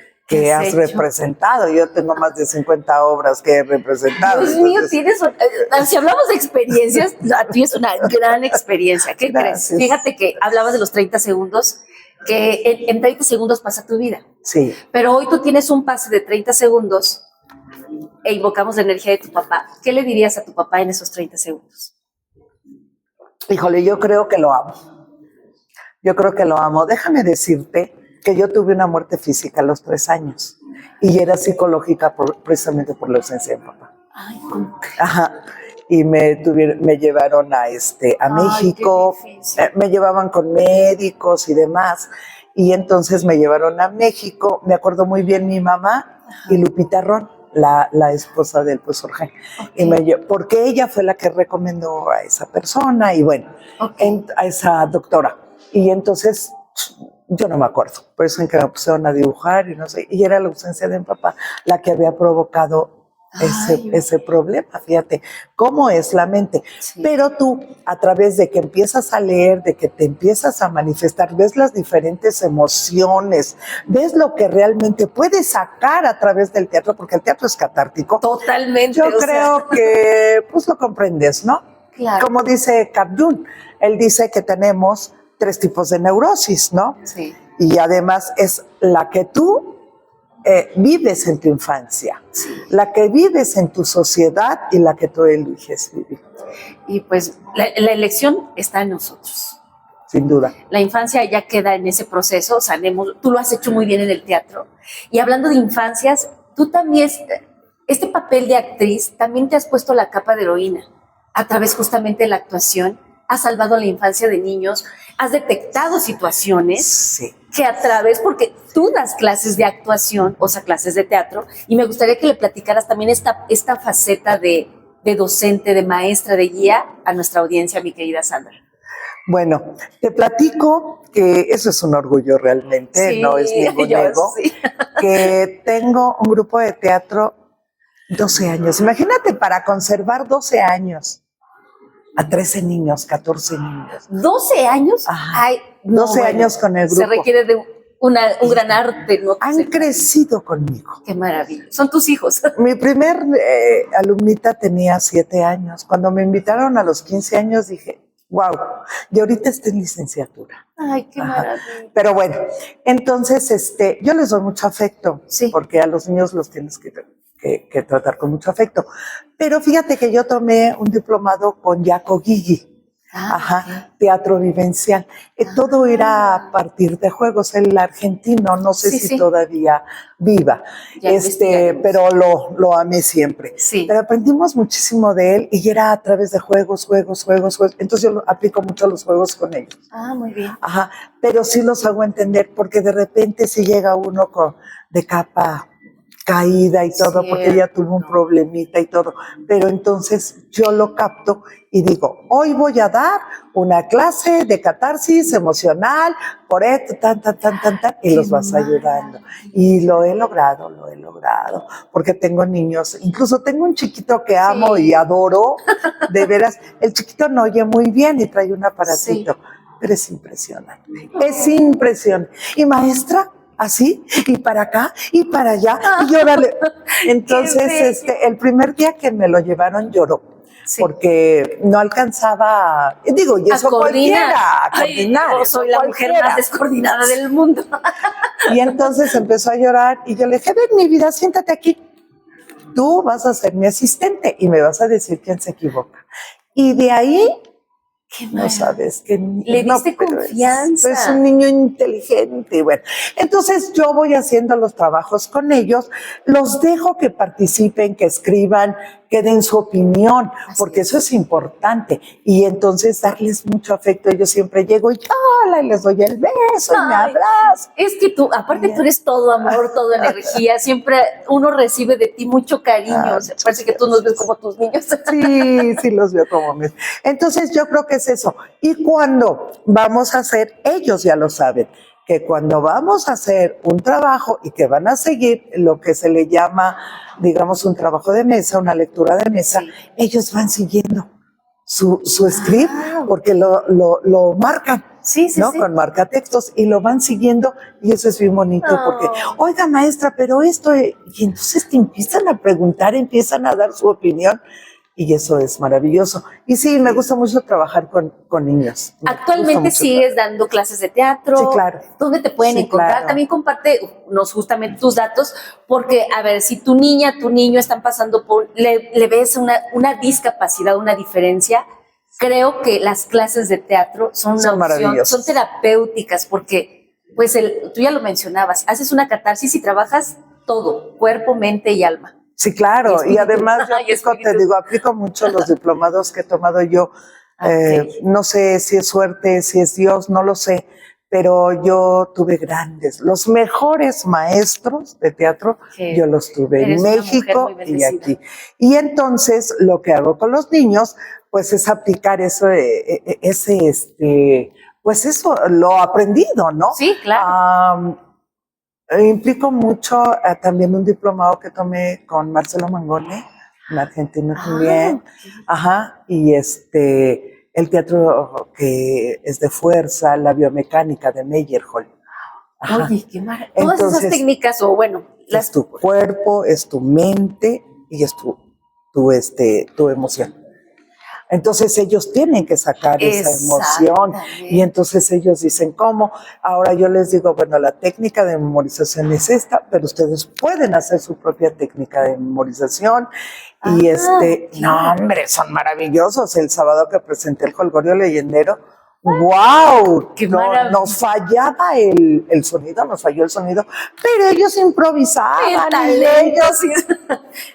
Speaker 2: has representado. Yo tengo más de 50 obras que he representado.
Speaker 1: Dios mío, si hablamos de experiencias, tienes una gran experiencia. ¿Qué crees? Fíjate que hablabas de los 30 segundos, que en 30 segundos pasa tu vida.
Speaker 2: Sí.
Speaker 1: Pero hoy tú tienes un pase de 30 segundos e invocamos la energía de tu papá. ¿Qué le dirías a tu papá en esos 30 segundos?
Speaker 2: Híjole, yo creo que lo amo. Yo creo que lo amo. Déjame decirte que yo tuve una muerte física a los 3 años y era psicológica precisamente por la ausencia de mi papá.
Speaker 1: Ay, ¿cómo?
Speaker 2: Y me llevaron a México, me llevaban con médicos y demás, y entonces me llevaron a México. Me acuerdo muy bien mi mamá y Lupita Ron, la esposa del profesor Jorge, porque ella fue la que recomendó a esa persona y bueno, a esa doctora. Y entonces yo no me acuerdo, por eso en que me pusieron a dibujar y no sé, y era la ausencia de mi papá la que había provocado ese problema. Fíjate cómo es la mente. Sí. Pero tú, a través de que empiezas a leer, de que te empiezas a manifestar, ves las diferentes emociones, ves lo que realmente puedes sacar a través del teatro, porque el teatro es catártico.
Speaker 1: Totalmente.
Speaker 2: Yo creo que pues lo comprendes, ¿no?
Speaker 1: Claro.
Speaker 2: Como dice Carl Jung, él dice que tenemos 3 tipos de neurosis, ¿no?
Speaker 1: Sí.
Speaker 2: Y además es la que tú vives en tu infancia, la que vives en tu sociedad y la que tú eliges vivir.
Speaker 1: Y pues la elección está en nosotros.
Speaker 2: Sin duda.
Speaker 1: La infancia ya queda en ese proceso, tú lo has hecho muy bien en el teatro. Y hablando de infancias, tú también, este papel de actriz, también te has puesto la capa de heroína, a través justamente de la actuación, has salvado la infancia de niños, has detectado situaciones que a través, porque tú das clases de actuación, o sea, clases de teatro, y me gustaría que le platicaras también esta faceta de docente, de maestra, de guía a nuestra audiencia, mi querida Sandra.
Speaker 2: Bueno, te platico que eso es un orgullo realmente, no es ningún ego, que tengo un grupo de teatro 12 años. Imagínate, para conservar 12 años. A 13 niños, 14 niños.
Speaker 1: ¿12 años?
Speaker 2: Ay, 12 años con el grupo.
Speaker 1: Se requiere de un gran arte, ¿no?
Speaker 2: Han crecido conmigo.
Speaker 1: Qué maravilla. Son tus hijos.
Speaker 2: Mi primer alumnita tenía 7 años. Cuando me invitaron a los 15 años dije, wow, y ahorita está en licenciatura.
Speaker 1: Ay, qué maravilla.
Speaker 2: Pero bueno, entonces yo les doy mucho afecto, porque a los niños los tienes que tratar con mucho afecto. Pero fíjate que yo tomé un diplomado con Jaco Guigui, teatro vivencial. Todo era a partir de juegos. El argentino, no sé si todavía viva, pero lo amé siempre. Sí. Pero aprendimos muchísimo de él y era a través de juegos. Entonces yo aplico mucho los juegos con ellos.
Speaker 1: Muy bien.
Speaker 2: Pero sí los hago entender, porque de repente si llega uno de capa caída y todo, porque ella tuvo un problemita y todo, pero entonces yo lo capto y digo, hoy voy a dar una clase de catarsis emocional por esto, y los vas ayudando. Y lo he logrado, porque tengo niños, incluso tengo un chiquito que amo y adoro, de veras. El chiquito no oye muy bien y trae un aparatito, pero es impresionante, Y maestra, así, y para acá, y para allá, y órale. Entonces, el primer día que me lo llevaron lloró,
Speaker 1: Sí.
Speaker 2: porque no alcanzaba, digo, y eso cualquiera, a coordinar.
Speaker 1: Ay, yo soy la mujer más descoordinada del mundo.
Speaker 2: Y entonces empezó a llorar y yo le dije, ven mi vida, siéntate aquí. Tú vas a ser mi asistente y me vas a decir quién se equivoca. Y de ahí, no sabes que
Speaker 1: le diste confianza.
Speaker 2: Es un niño inteligente. Bueno, entonces yo voy haciendo los trabajos con ellos, los dejo que participen, que escriban, que den su opinión, porque eso es importante. Y entonces darles mucho afecto. Yo siempre llego y hola, y les doy el beso y me abrazo.
Speaker 1: Es que tú, aparte tú eres todo amor, todo energía, siempre uno recibe de ti mucho cariño. Parece que tú nos ves como tus niños.
Speaker 2: Sí, los veo como mis. Entonces yo creo que es eso. Y cuando vamos a hacer, ellos ya lo saben, que cuando vamos a hacer un trabajo y que van a seguir lo que se le llama, digamos, un trabajo de mesa, una lectura de mesa, ellos van siguiendo su script porque lo marcan.
Speaker 1: Sí,
Speaker 2: ¿no?
Speaker 1: sí.
Speaker 2: Con marcatextos y lo van siguiendo y eso es bien bonito porque, oiga maestra, pero esto, y entonces te empiezan a preguntar, empiezan a dar su opinión y eso es maravilloso. Y sí, me gusta mucho trabajar con niños.
Speaker 1: ¿Actualmente sigues dando clases de teatro?
Speaker 2: Sí, claro.
Speaker 1: ¿Dónde te pueden encontrar?
Speaker 2: Claro.
Speaker 1: También compártenos justamente tus datos, porque, a ver, si tu niña, tu niño están pasando por, le ves una discapacidad, una diferencia, creo que las clases de teatro son una opción, son terapéuticas, porque, pues, tú ya lo mencionabas, haces una catarsis y trabajas todo, cuerpo, mente y alma.
Speaker 2: Sí, claro, y además yo aplico mucho los diplomados que he tomado yo. No sé si es suerte, si es Dios, no lo sé, pero yo tuve los mejores maestros de teatro, yo los tuve en México y aquí. Y entonces lo que hago con los niños, pues es aplicar eso, pues eso, lo aprendido, ¿no?
Speaker 1: Sí, claro.
Speaker 2: Implico mucho también un diplomado que tomé con Marcelo Mangone, en Argentina también. Ajá, y el teatro que es de fuerza, la biomecánica de Meyerhold. Ajá.
Speaker 1: Oye, qué maravilla. Todas esas técnicas,
Speaker 2: es tu cuerpo, es tu mente y es tu emoción. Entonces ellos tienen que sacar esa emoción y entonces ellos dicen, ¿cómo? Ahora yo les digo, bueno, la técnica de memorización es esta, pero ustedes pueden hacer su propia técnica de memorización y no hombre, son maravillosos. El sábado que presenté el Jolgorio Leyendero, ¡wow! Nos fallaba el sonido, nos falló el sonido, pero ellos improvisaban.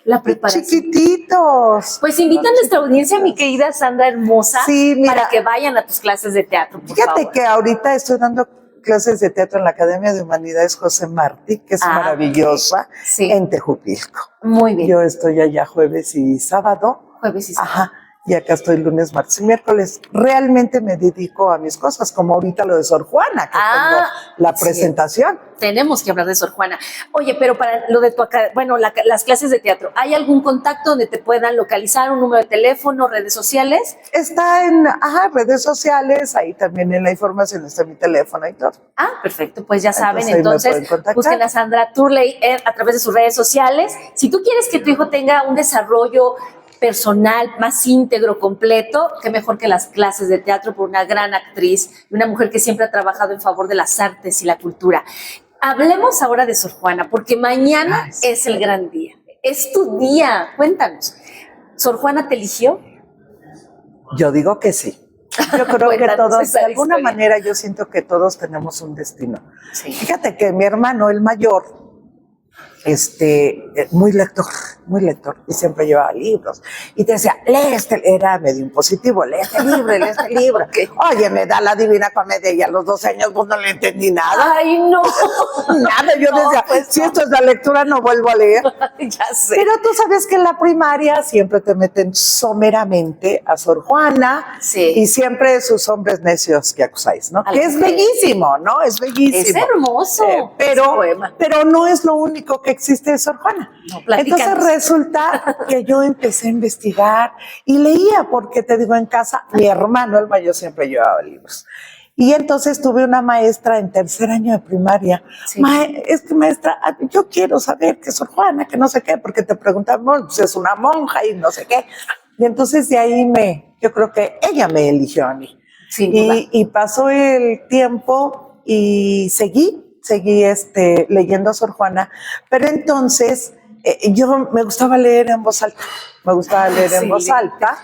Speaker 1: La preparación.
Speaker 2: Chiquititos.
Speaker 1: Pues invita a nuestra audiencia, mi querida Sandra hermosa, para que vayan a tus clases de teatro, por favor.
Speaker 2: Que ahorita estoy dando clases de teatro en la Academia de Humanidades José Martí, que es maravillosa, en Tejupilco.
Speaker 1: Muy bien.
Speaker 2: Yo estoy allá jueves y sábado. Ajá. Y acá estoy lunes, martes y miércoles. Realmente me dedico a mis cosas, como ahorita lo de Sor Juana, que tengo la presentación.
Speaker 1: Tenemos que hablar de Sor Juana. Oye, pero para lo de las clases de teatro, ¿hay algún contacto donde te puedan localizar, un número de teléfono, redes sociales?
Speaker 2: Está en redes sociales, ahí también en la información está mi teléfono y todo.
Speaker 1: Perfecto, pues ya saben, entonces busquen a Sandra Turley a través de sus redes sociales. Si tú quieres que tu hijo tenga un desarrollo personal, más íntegro, completo, qué mejor que las clases de teatro por una gran actriz, una mujer que siempre ha trabajado en favor de las artes y la cultura. Hablemos ahora de Sor Juana, porque mañana es el gran día. Es tu día. Cuéntanos. ¿Sor Juana te eligió?
Speaker 2: Yo digo que sí. Yo creo que todos, de alguna manera, yo siento que todos tenemos un destino. Sí. Fíjate que mi hermano, el mayor, muy lector, y siempre llevaba libros, y te decía, lee era medio impositivo, lee este libro. Oye, me da la Divina Comedia, y a los 12 años pues no le entendí nada.
Speaker 1: ¡Ay, no!
Speaker 2: Nada, yo decía, si esto es la lectura, no vuelvo a leer.
Speaker 1: Ya sé.
Speaker 2: Pero tú sabes que en la primaria siempre te meten someramente a Sor Juana, y siempre sus hombres necios que acusáis, ¿no? Que es bellísimo, ¿no? Es bellísimo.
Speaker 1: Es hermoso.
Speaker 2: Pero no es lo único que existe de Sor Juana. Entonces resulta que yo empecé a investigar y leía, porque te digo, en casa, mi hermano, el mayor, siempre llevaba libros. Y entonces tuve una maestra en tercer año de primaria. Maestra, yo quiero saber qué es Sor Juana, que no sé qué, porque te preguntan, pues es una monja y no sé qué. Y entonces de ahí yo creo que ella me eligió a mí.
Speaker 1: Sin duda.
Speaker 2: Y pasó el tiempo y seguí leyendo a Sor Juana, pero entonces yo me gustaba leer en voz alta, en voz alta,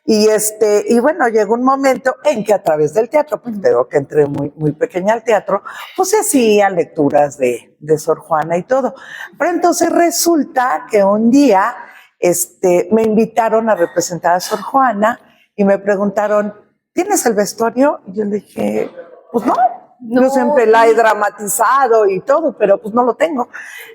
Speaker 2: y bueno, llegó un momento en que a través del teatro, pues veo que entré muy, muy pequeña al teatro, pues hacía lecturas de Sor Juana y todo, pero entonces resulta que un día me invitaron a representar a Sor Juana y me preguntaron, ¿tienes el vestuario? Y yo le dije, pues no. Yo siempre la he dramatizado y todo, pero pues no lo tengo.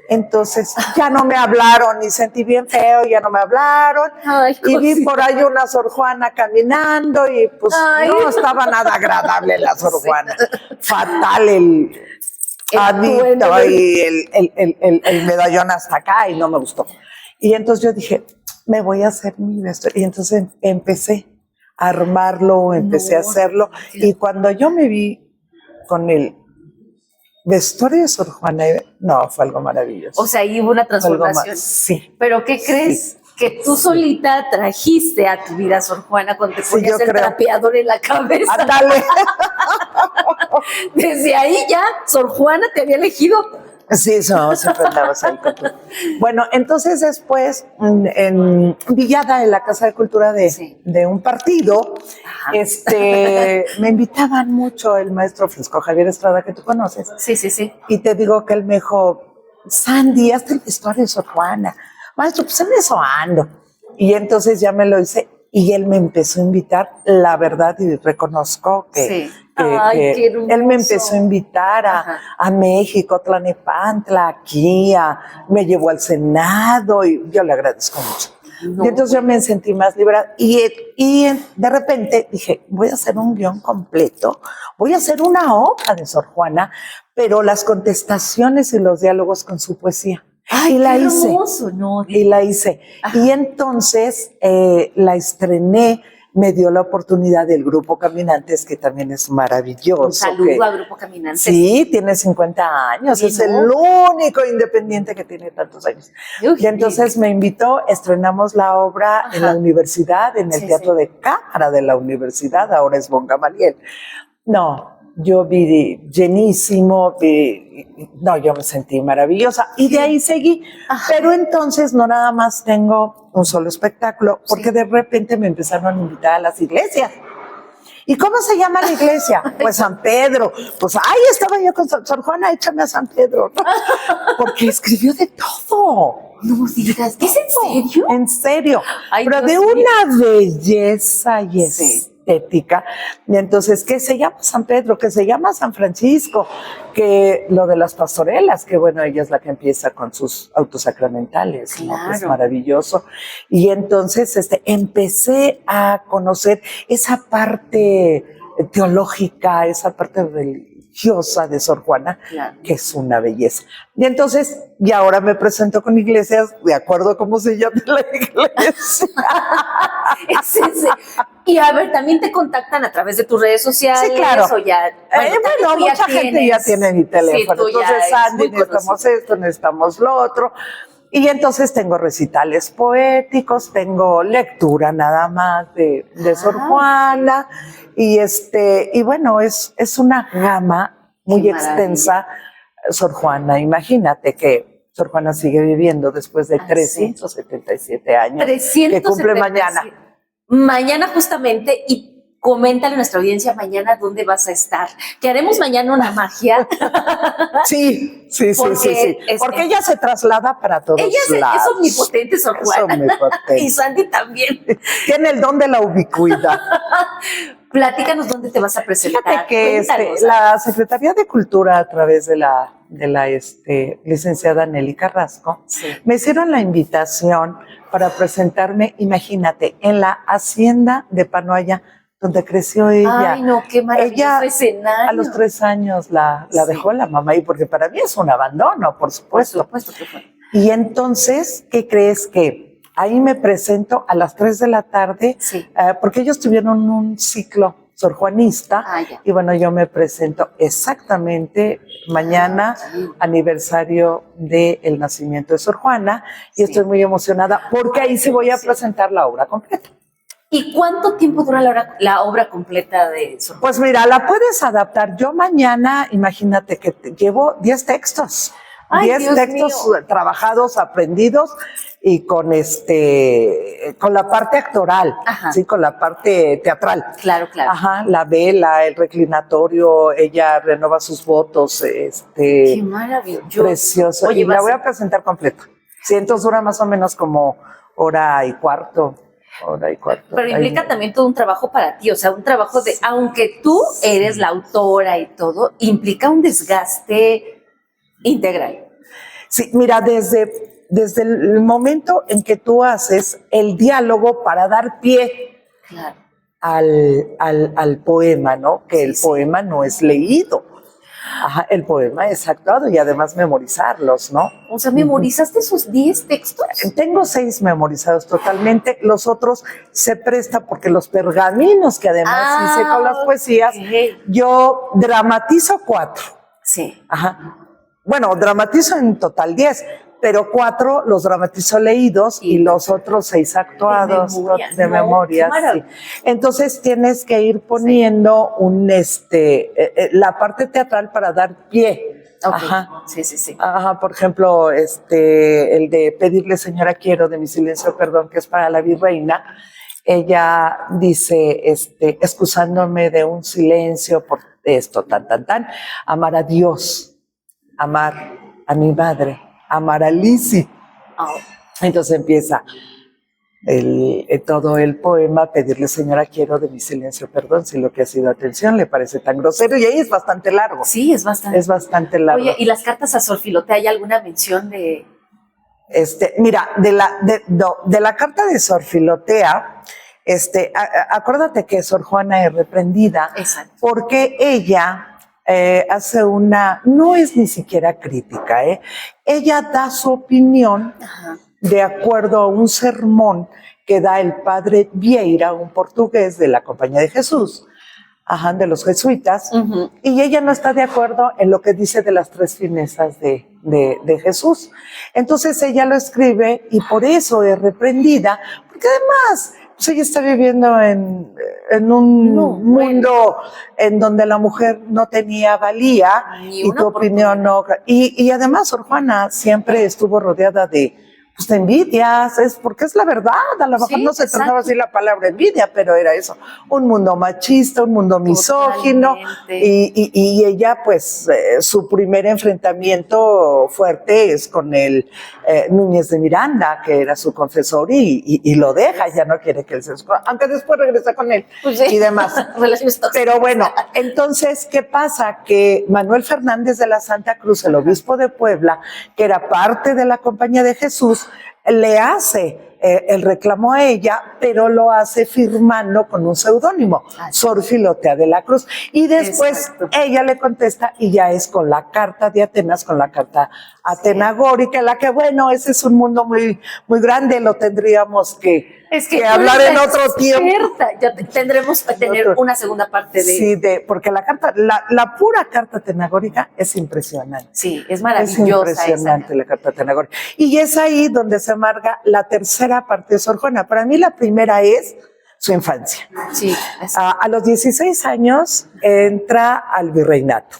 Speaker 2: Entonces ya no me hablaron y sentí bien feo, ya no me hablaron.
Speaker 1: Ay,
Speaker 2: y vi por ahí una Sor Juana caminando y pues no estaba nada agradable la Sor Juana. Fatal el hábito y el medallón hasta acá y no me gustó. Y entonces yo dije, me voy a hacer mi vestuario. Y entonces empecé a armarlo, empecé a hacerlo. Y cuando yo me vi con el vestuario de Sor Juana, no, fue algo maravilloso.
Speaker 1: O sea, ahí hubo una transformación.
Speaker 2: Sí.
Speaker 1: ¿Pero qué crees? Sí. Que tú solita trajiste a tu vida a Sor Juana cuando te ponías el trapeador en la cabeza.
Speaker 2: ¡Ándale!
Speaker 1: Desde ahí ya Sor Juana te había elegido.
Speaker 2: Sí, eso, siempre andabas ahí con tu... Bueno, entonces después, en Villada, en la Casa de Cultura de un partido, me invitaban mucho el maestro Francisco Javier Estrada, que tú conoces.
Speaker 1: Sí.
Speaker 2: Y te digo que él me dijo, Sandy, hazte el vestuario de Sor Juana. Maestro, pues en eso ando. Y entonces ya me lo hice y él me empezó a invitar, la verdad, y reconozco que... él me empezó a invitar a México, Tlalnepantla, aquí, me llevó al Senado y yo le agradezco mucho. Y entonces yo me sentí más liberada y de repente dije, voy a hacer un guión completo, voy a hacer una obra de Sor Juana, pero las contestaciones y los diálogos con su poesía.
Speaker 1: ¡Ay,
Speaker 2: y la
Speaker 1: qué
Speaker 2: hice,
Speaker 1: hermoso! No,
Speaker 2: y la hice. Y entonces la estrené. Me dio la oportunidad del Grupo Caminantes, que también es maravilloso.
Speaker 1: Un saludo al Grupo Caminantes.
Speaker 2: Sí, tiene 50 años, es el único independiente que tiene tantos años. Y entonces me invitó, estrenamos la obra en la universidad, en el Teatro de Cámara de la universidad, ahora es Bon Gamaliel. No, yo vi llenísimo, yo me sentí maravillosa y de ahí seguí. Pero entonces no nada más tengo un solo espectáculo, porque de repente me empezaron a invitar a las iglesias. ¿Y cómo se llama la iglesia? Pues San Pedro. Pues ahí estaba yo con Sor Juana, échame a San Pedro. Porque escribió de todo.
Speaker 1: No digas, ¿es en serio?
Speaker 2: En serio.
Speaker 1: Ay,
Speaker 2: pero
Speaker 1: Dios
Speaker 2: de
Speaker 1: mío.
Speaker 2: una belleza y estética. Y entonces, ¿qué se llama San Pedro? ¿Qué se llama San Francisco? Que lo de las pastorelas, que bueno, ella es la que empieza con sus autos sacramentales,
Speaker 1: claro.
Speaker 2: ¿no? Que es maravilloso. Y entonces empecé a conocer esa parte teológica, esa parte religiosa de Sor Juana, que es una belleza. Y entonces, y ahora me presento con iglesias, de acuerdo a cómo se llama la iglesia.
Speaker 1: Es ese. Y a ver, también te contactan a través de tus redes sociales.
Speaker 2: Sí, claro.
Speaker 1: O ya,
Speaker 2: Mucha gente ya tiene mi teléfono.
Speaker 1: Sí,
Speaker 2: entonces, Sandy, necesitamos esto, necesitamos lo otro. Y entonces tengo recitales poéticos, tengo lectura nada más de Sor Juana. Y bueno, es una gama muy extensa. Sor Juana, imagínate que Sor Juana sigue viviendo después de 377 años. 377. Que cumple mañana.
Speaker 1: Mañana justamente, y coméntale a nuestra audiencia mañana dónde vas a estar. Que haremos mañana una magia.
Speaker 2: Sí. Porque ella se traslada para todos lados.
Speaker 1: Ella es omnipotente, Sor Juana.
Speaker 2: Es omnipotente.
Speaker 1: Y Sandy también.
Speaker 2: Tiene el don de la ubicuidad.
Speaker 1: Platícanos dónde te vas a presentar.
Speaker 2: Fíjate que la Secretaría de Cultura, a través de la licenciada Nelly Carrasco, me hicieron la invitación para presentarme, imagínate, en la hacienda de Panoaya, donde creció ella.
Speaker 1: Ay, no, qué maravilloso escenario.
Speaker 2: A los 3 años la dejó la mamá, y porque para mí es un abandono, por supuesto.
Speaker 1: Por supuesto que fue.
Speaker 2: Y entonces, ¿qué crees? Que ahí me presento a las 3 de la tarde, porque ellos tuvieron un ciclo sorjuanista, y bueno, yo me presento exactamente mañana, aniversario del nacimiento de Sor Juana, y estoy muy emocionada, porque ahí sí voy a presentar la obra completa.
Speaker 1: ¿Y cuánto tiempo dura la obra completa de Sor Juana?
Speaker 2: Pues mira, la puedes adaptar. Yo mañana, imagínate que llevo 10 textos.
Speaker 1: Ay,
Speaker 2: 10
Speaker 1: Dios
Speaker 2: textos
Speaker 1: mío.
Speaker 2: trabajados, aprendidos y con con la parte actoral,
Speaker 1: Ajá.
Speaker 2: sí, con la parte teatral.
Speaker 1: Claro, claro.
Speaker 2: Ajá, la vela, el reclinatorio, ella renova sus votos,
Speaker 1: Qué maravilloso.
Speaker 2: precioso.
Speaker 1: Oye,
Speaker 2: y la voy a presentar completa. Sí, entonces dura más o menos como hora y cuarto.
Speaker 1: Pero implica también todo un trabajo para ti, o sea, un trabajo de, aunque tú eres la autora y todo, implica un desgaste integral.
Speaker 2: Sí, mira, desde el momento en que tú haces el diálogo para dar pie
Speaker 1: Claro.
Speaker 2: al poema, ¿no? Que
Speaker 1: Sí,
Speaker 2: el
Speaker 1: sí.
Speaker 2: poema no es leído. Ajá, el poema es actuado y además memorizarlos, ¿no?
Speaker 1: O sea, ¿memorizaste esos 10 textos?
Speaker 2: Tengo 6 memorizados totalmente, los otros se presta porque los pergaminos que además hice con las poesías,
Speaker 1: ok.
Speaker 2: yo dramatizo 4.
Speaker 1: Sí.
Speaker 2: Ajá. Bueno, dramatizo en total 10, pero 4 los dramatizo leídos y los otros 6 actuados de memoria. Sí. Entonces tienes que ir poniendo la parte teatral para dar pie.
Speaker 1: Okay.
Speaker 2: Ajá.
Speaker 1: Sí, sí, sí.
Speaker 2: Ajá, por ejemplo, el de Pedirle Señora Quiero, de Mi Silencio Perdón, que es para la virreina. Ella dice, excusándome de un silencio por esto, amar a Dios, amar a mi madre, amar a Lizzie.
Speaker 1: Oh.
Speaker 2: Entonces empieza todo el poema, Pedirle Señora Quiero, de Mi Silencio Perdón, si lo que ha sido atención le parece tan grosero, y ahí es bastante largo.
Speaker 1: Sí, es bastante.
Speaker 2: Es bastante largo.
Speaker 1: Oye, ¿y las cartas a Sor Filotea, hay alguna mención de...?
Speaker 2: Mira, de la carta de Sor Filotea, acuérdate que Sor Juana es reprendida.
Speaker 1: Exacto.
Speaker 2: Porque ella hace no es ni siquiera crítica, ella da su opinión. Ajá. De acuerdo a un sermón que da el padre Vieira, un portugués de la Compañía de Jesús, ajá, de los jesuitas, y ella no está de acuerdo en lo que dice de las 3 finezas de Jesús. Entonces ella lo escribe y por eso es reprendida, porque además pues ella está viviendo en un mundo en donde la mujer no tenía valía y tu opinión no. Y además Sor Juana siempre estuvo rodeada de envidias, porque es la verdad, a lo mejor no se trataba así la palabra envidia, pero era eso, un mundo machista, un mundo misógino, y ella pues su primer enfrentamiento fuerte es con el Núñez de Miranda, que era su confesor, y lo deja, ya no quiere que él se escuche, aunque después regresa con él y demás. Pero bueno, entonces, ¿qué pasa? Que Manuel Fernández de la Santa Cruz, el obispo de Puebla, que era parte de la Compañía de Jesús, le hace el reclamo a ella, pero lo hace firmando con un seudónimo, Sor Filotea de la Cruz. Y después ella le contesta y ya es con la carta de Atenas, con la carta atenagórica, la que, bueno, ese es un mundo muy, muy grande, lo tendríamos que hablar en otro tiempo.
Speaker 1: Ya tendremos que tener una segunda parte de...
Speaker 2: Sí, porque la carta, la pura carta atenagórica es impresionante.
Speaker 1: Sí, es maravillosa.
Speaker 2: Es impresionante la carta atenagórica. Y es ahí donde se marca la tercera parte de Sor Juana. Para mí la primera es su infancia.
Speaker 1: Sí.
Speaker 2: A los 16 años entra al virreinato.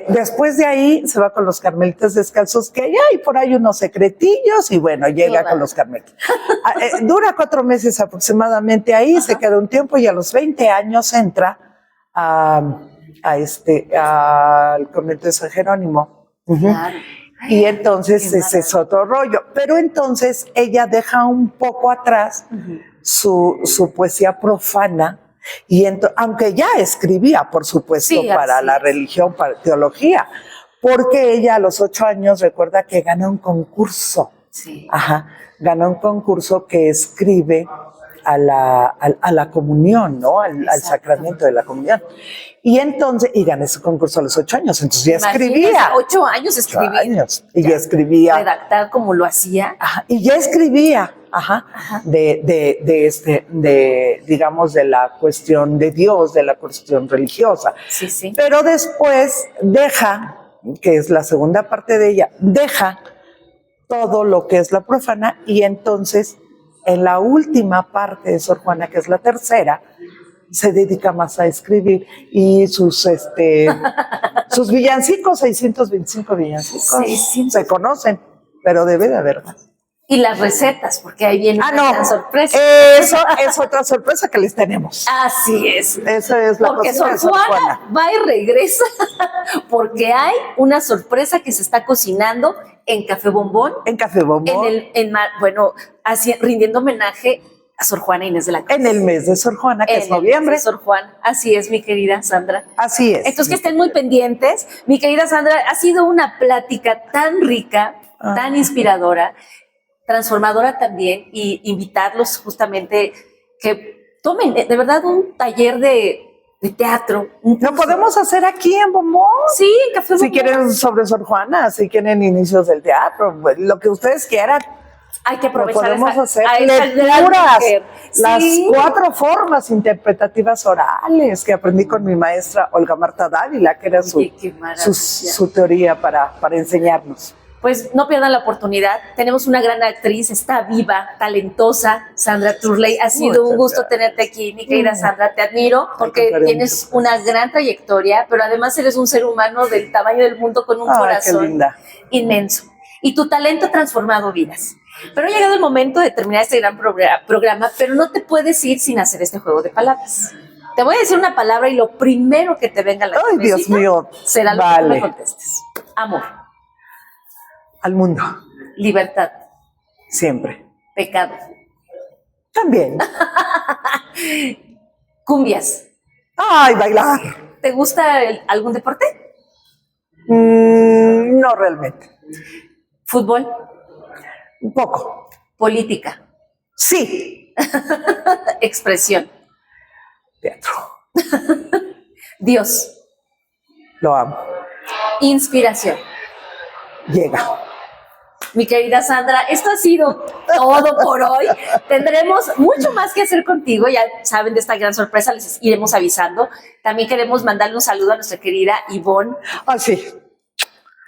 Speaker 2: Después de ahí se va con los carmelitas descalzos, que hay por ahí unos secretillos, y bueno, llega con los carmelitas. Dura 4 meses aproximadamente ahí, se queda un tiempo, y a los 20 años entra al convento de San Jerónimo.
Speaker 1: Claro.
Speaker 2: Y entonces ese es otro rollo. Pero entonces ella deja un poco atrás su poesía profana, y aunque ya escribía, por supuesto, para la religión, para teología, porque ella a los 8 años recuerda que gana un concurso.
Speaker 1: Sí.
Speaker 2: Ajá, gana un concurso que escribe a la comunión, ¿no? Al sacramento de la comunión. Y entonces, y gané ese concurso a los 8 años, entonces ya escribía.
Speaker 1: 8 años escribía.
Speaker 2: 8 años, y ya escribía.
Speaker 1: Redactar como lo hacía.
Speaker 2: Ajá, y ya escribía, digamos, de la cuestión de Dios, de la cuestión religiosa.
Speaker 1: Sí, sí.
Speaker 2: Pero después deja, que es la segunda parte de ella, deja todo lo que es la profana, y entonces en la última parte de Sor Juana, que es la tercera, se dedica más a escribir y sus villancicos, 625 villancicos,
Speaker 1: 600.
Speaker 2: se conocen, pero debe de haber más.
Speaker 1: Y las recetas, porque ahí viene una gran sorpresa.
Speaker 2: Eso es otra sorpresa que les tenemos.
Speaker 1: Así es.
Speaker 2: Esa es la
Speaker 1: porque
Speaker 2: cocina de
Speaker 1: Sor Juana va y regresa, porque hay una sorpresa que se está cocinando en Café Bombón.
Speaker 2: En Café Bombón.
Speaker 1: Rindiendo homenaje a Sor Juana Inés de la Cruz.
Speaker 2: En el mes de Sor Juana, que es noviembre.
Speaker 1: De Sor Juana. Así es, mi querida Sandra.
Speaker 2: Así es.
Speaker 1: Entonces, que estén muy pendientes. Mi querida Sandra, ha sido una plática tan rica, tan inspiradora, transformadora también, y invitarlos justamente que tomen de verdad un taller de teatro.
Speaker 2: Lo podemos hacer aquí en Bombón.
Speaker 1: Sí, en Café Bombón.
Speaker 2: Si quieren sobre Sor Juana, si quieren inicios del teatro, lo que ustedes quieran.
Speaker 1: Hay que aprovechar
Speaker 2: podemos hacer
Speaker 1: a
Speaker 2: lecturas, las
Speaker 1: sí.
Speaker 2: 4 formas interpretativas orales que aprendí con mi maestra Olga Marta Dávila, que era su teoría para enseñarnos.
Speaker 1: Pues no pierdan la oportunidad. Tenemos una gran actriz, está viva, talentosa, Sandra Turley. Ha sido un gusto tenerte aquí, mi querida Sandra. Te admiro porque tienes una gran trayectoria, pero además eres un ser humano del tamaño del mundo con un corazón inmenso. Y tu talento ha transformado vidas. Pero ha llegado el momento de terminar este gran programa, pero no te puedes ir sin hacer este juego de palabras. Te voy a decir una palabra y lo primero que te venga a la cabeza
Speaker 2: Dios mío.
Speaker 1: será lo que tú me contestes. Amor.
Speaker 2: Al mundo.
Speaker 1: Libertad.
Speaker 2: Siempre.
Speaker 1: Pecado.
Speaker 2: También.
Speaker 1: Cumbias.
Speaker 2: Ay, bailar.
Speaker 1: ¿Te gusta algún deporte?
Speaker 2: No realmente.
Speaker 1: Fútbol.
Speaker 2: Un poco.
Speaker 1: Política.
Speaker 2: Sí.
Speaker 1: Expresión.
Speaker 2: Teatro.
Speaker 1: Dios.
Speaker 2: Lo amo.
Speaker 1: Inspiración.
Speaker 2: Llega.
Speaker 1: Mi querida Sandra, esto ha sido todo por hoy. Tendremos mucho más que hacer contigo. Ya saben de esta gran sorpresa, les iremos avisando. También queremos mandarle un saludo a nuestra querida Ivonne.
Speaker 2: Sí.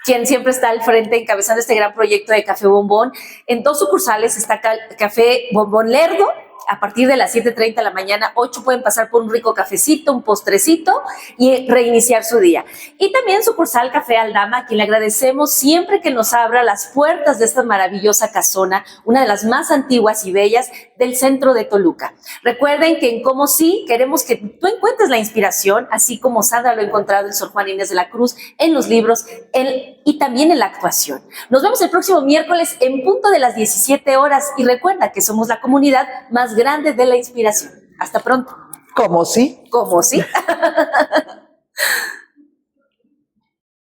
Speaker 1: Quien siempre está al frente encabezando este gran proyecto de Café Bombón. En 2 sucursales está Café Bombón Lerdo. A partir de las 7:30 de la mañana, 8 pueden pasar por un rico cafecito, un postrecito y reiniciar su día. Y también sucursal Café Aldama, a quien le agradecemos siempre que nos abra las puertas de esta maravillosa casona, una de las más antiguas y bellas del centro de Toluca. Recuerden que en Como Sí queremos que tú encuentres la inspiración, así como Sandra lo ha encontrado en Sor Juana Inés de la Cruz, en los libros y también en la actuación. Nos vemos el próximo miércoles en punto de las 17 horas y recuerda que somos la comunidad más grande de la inspiración. Hasta pronto.
Speaker 2: ¿Cómo sí?
Speaker 1: ¿Cómo sí?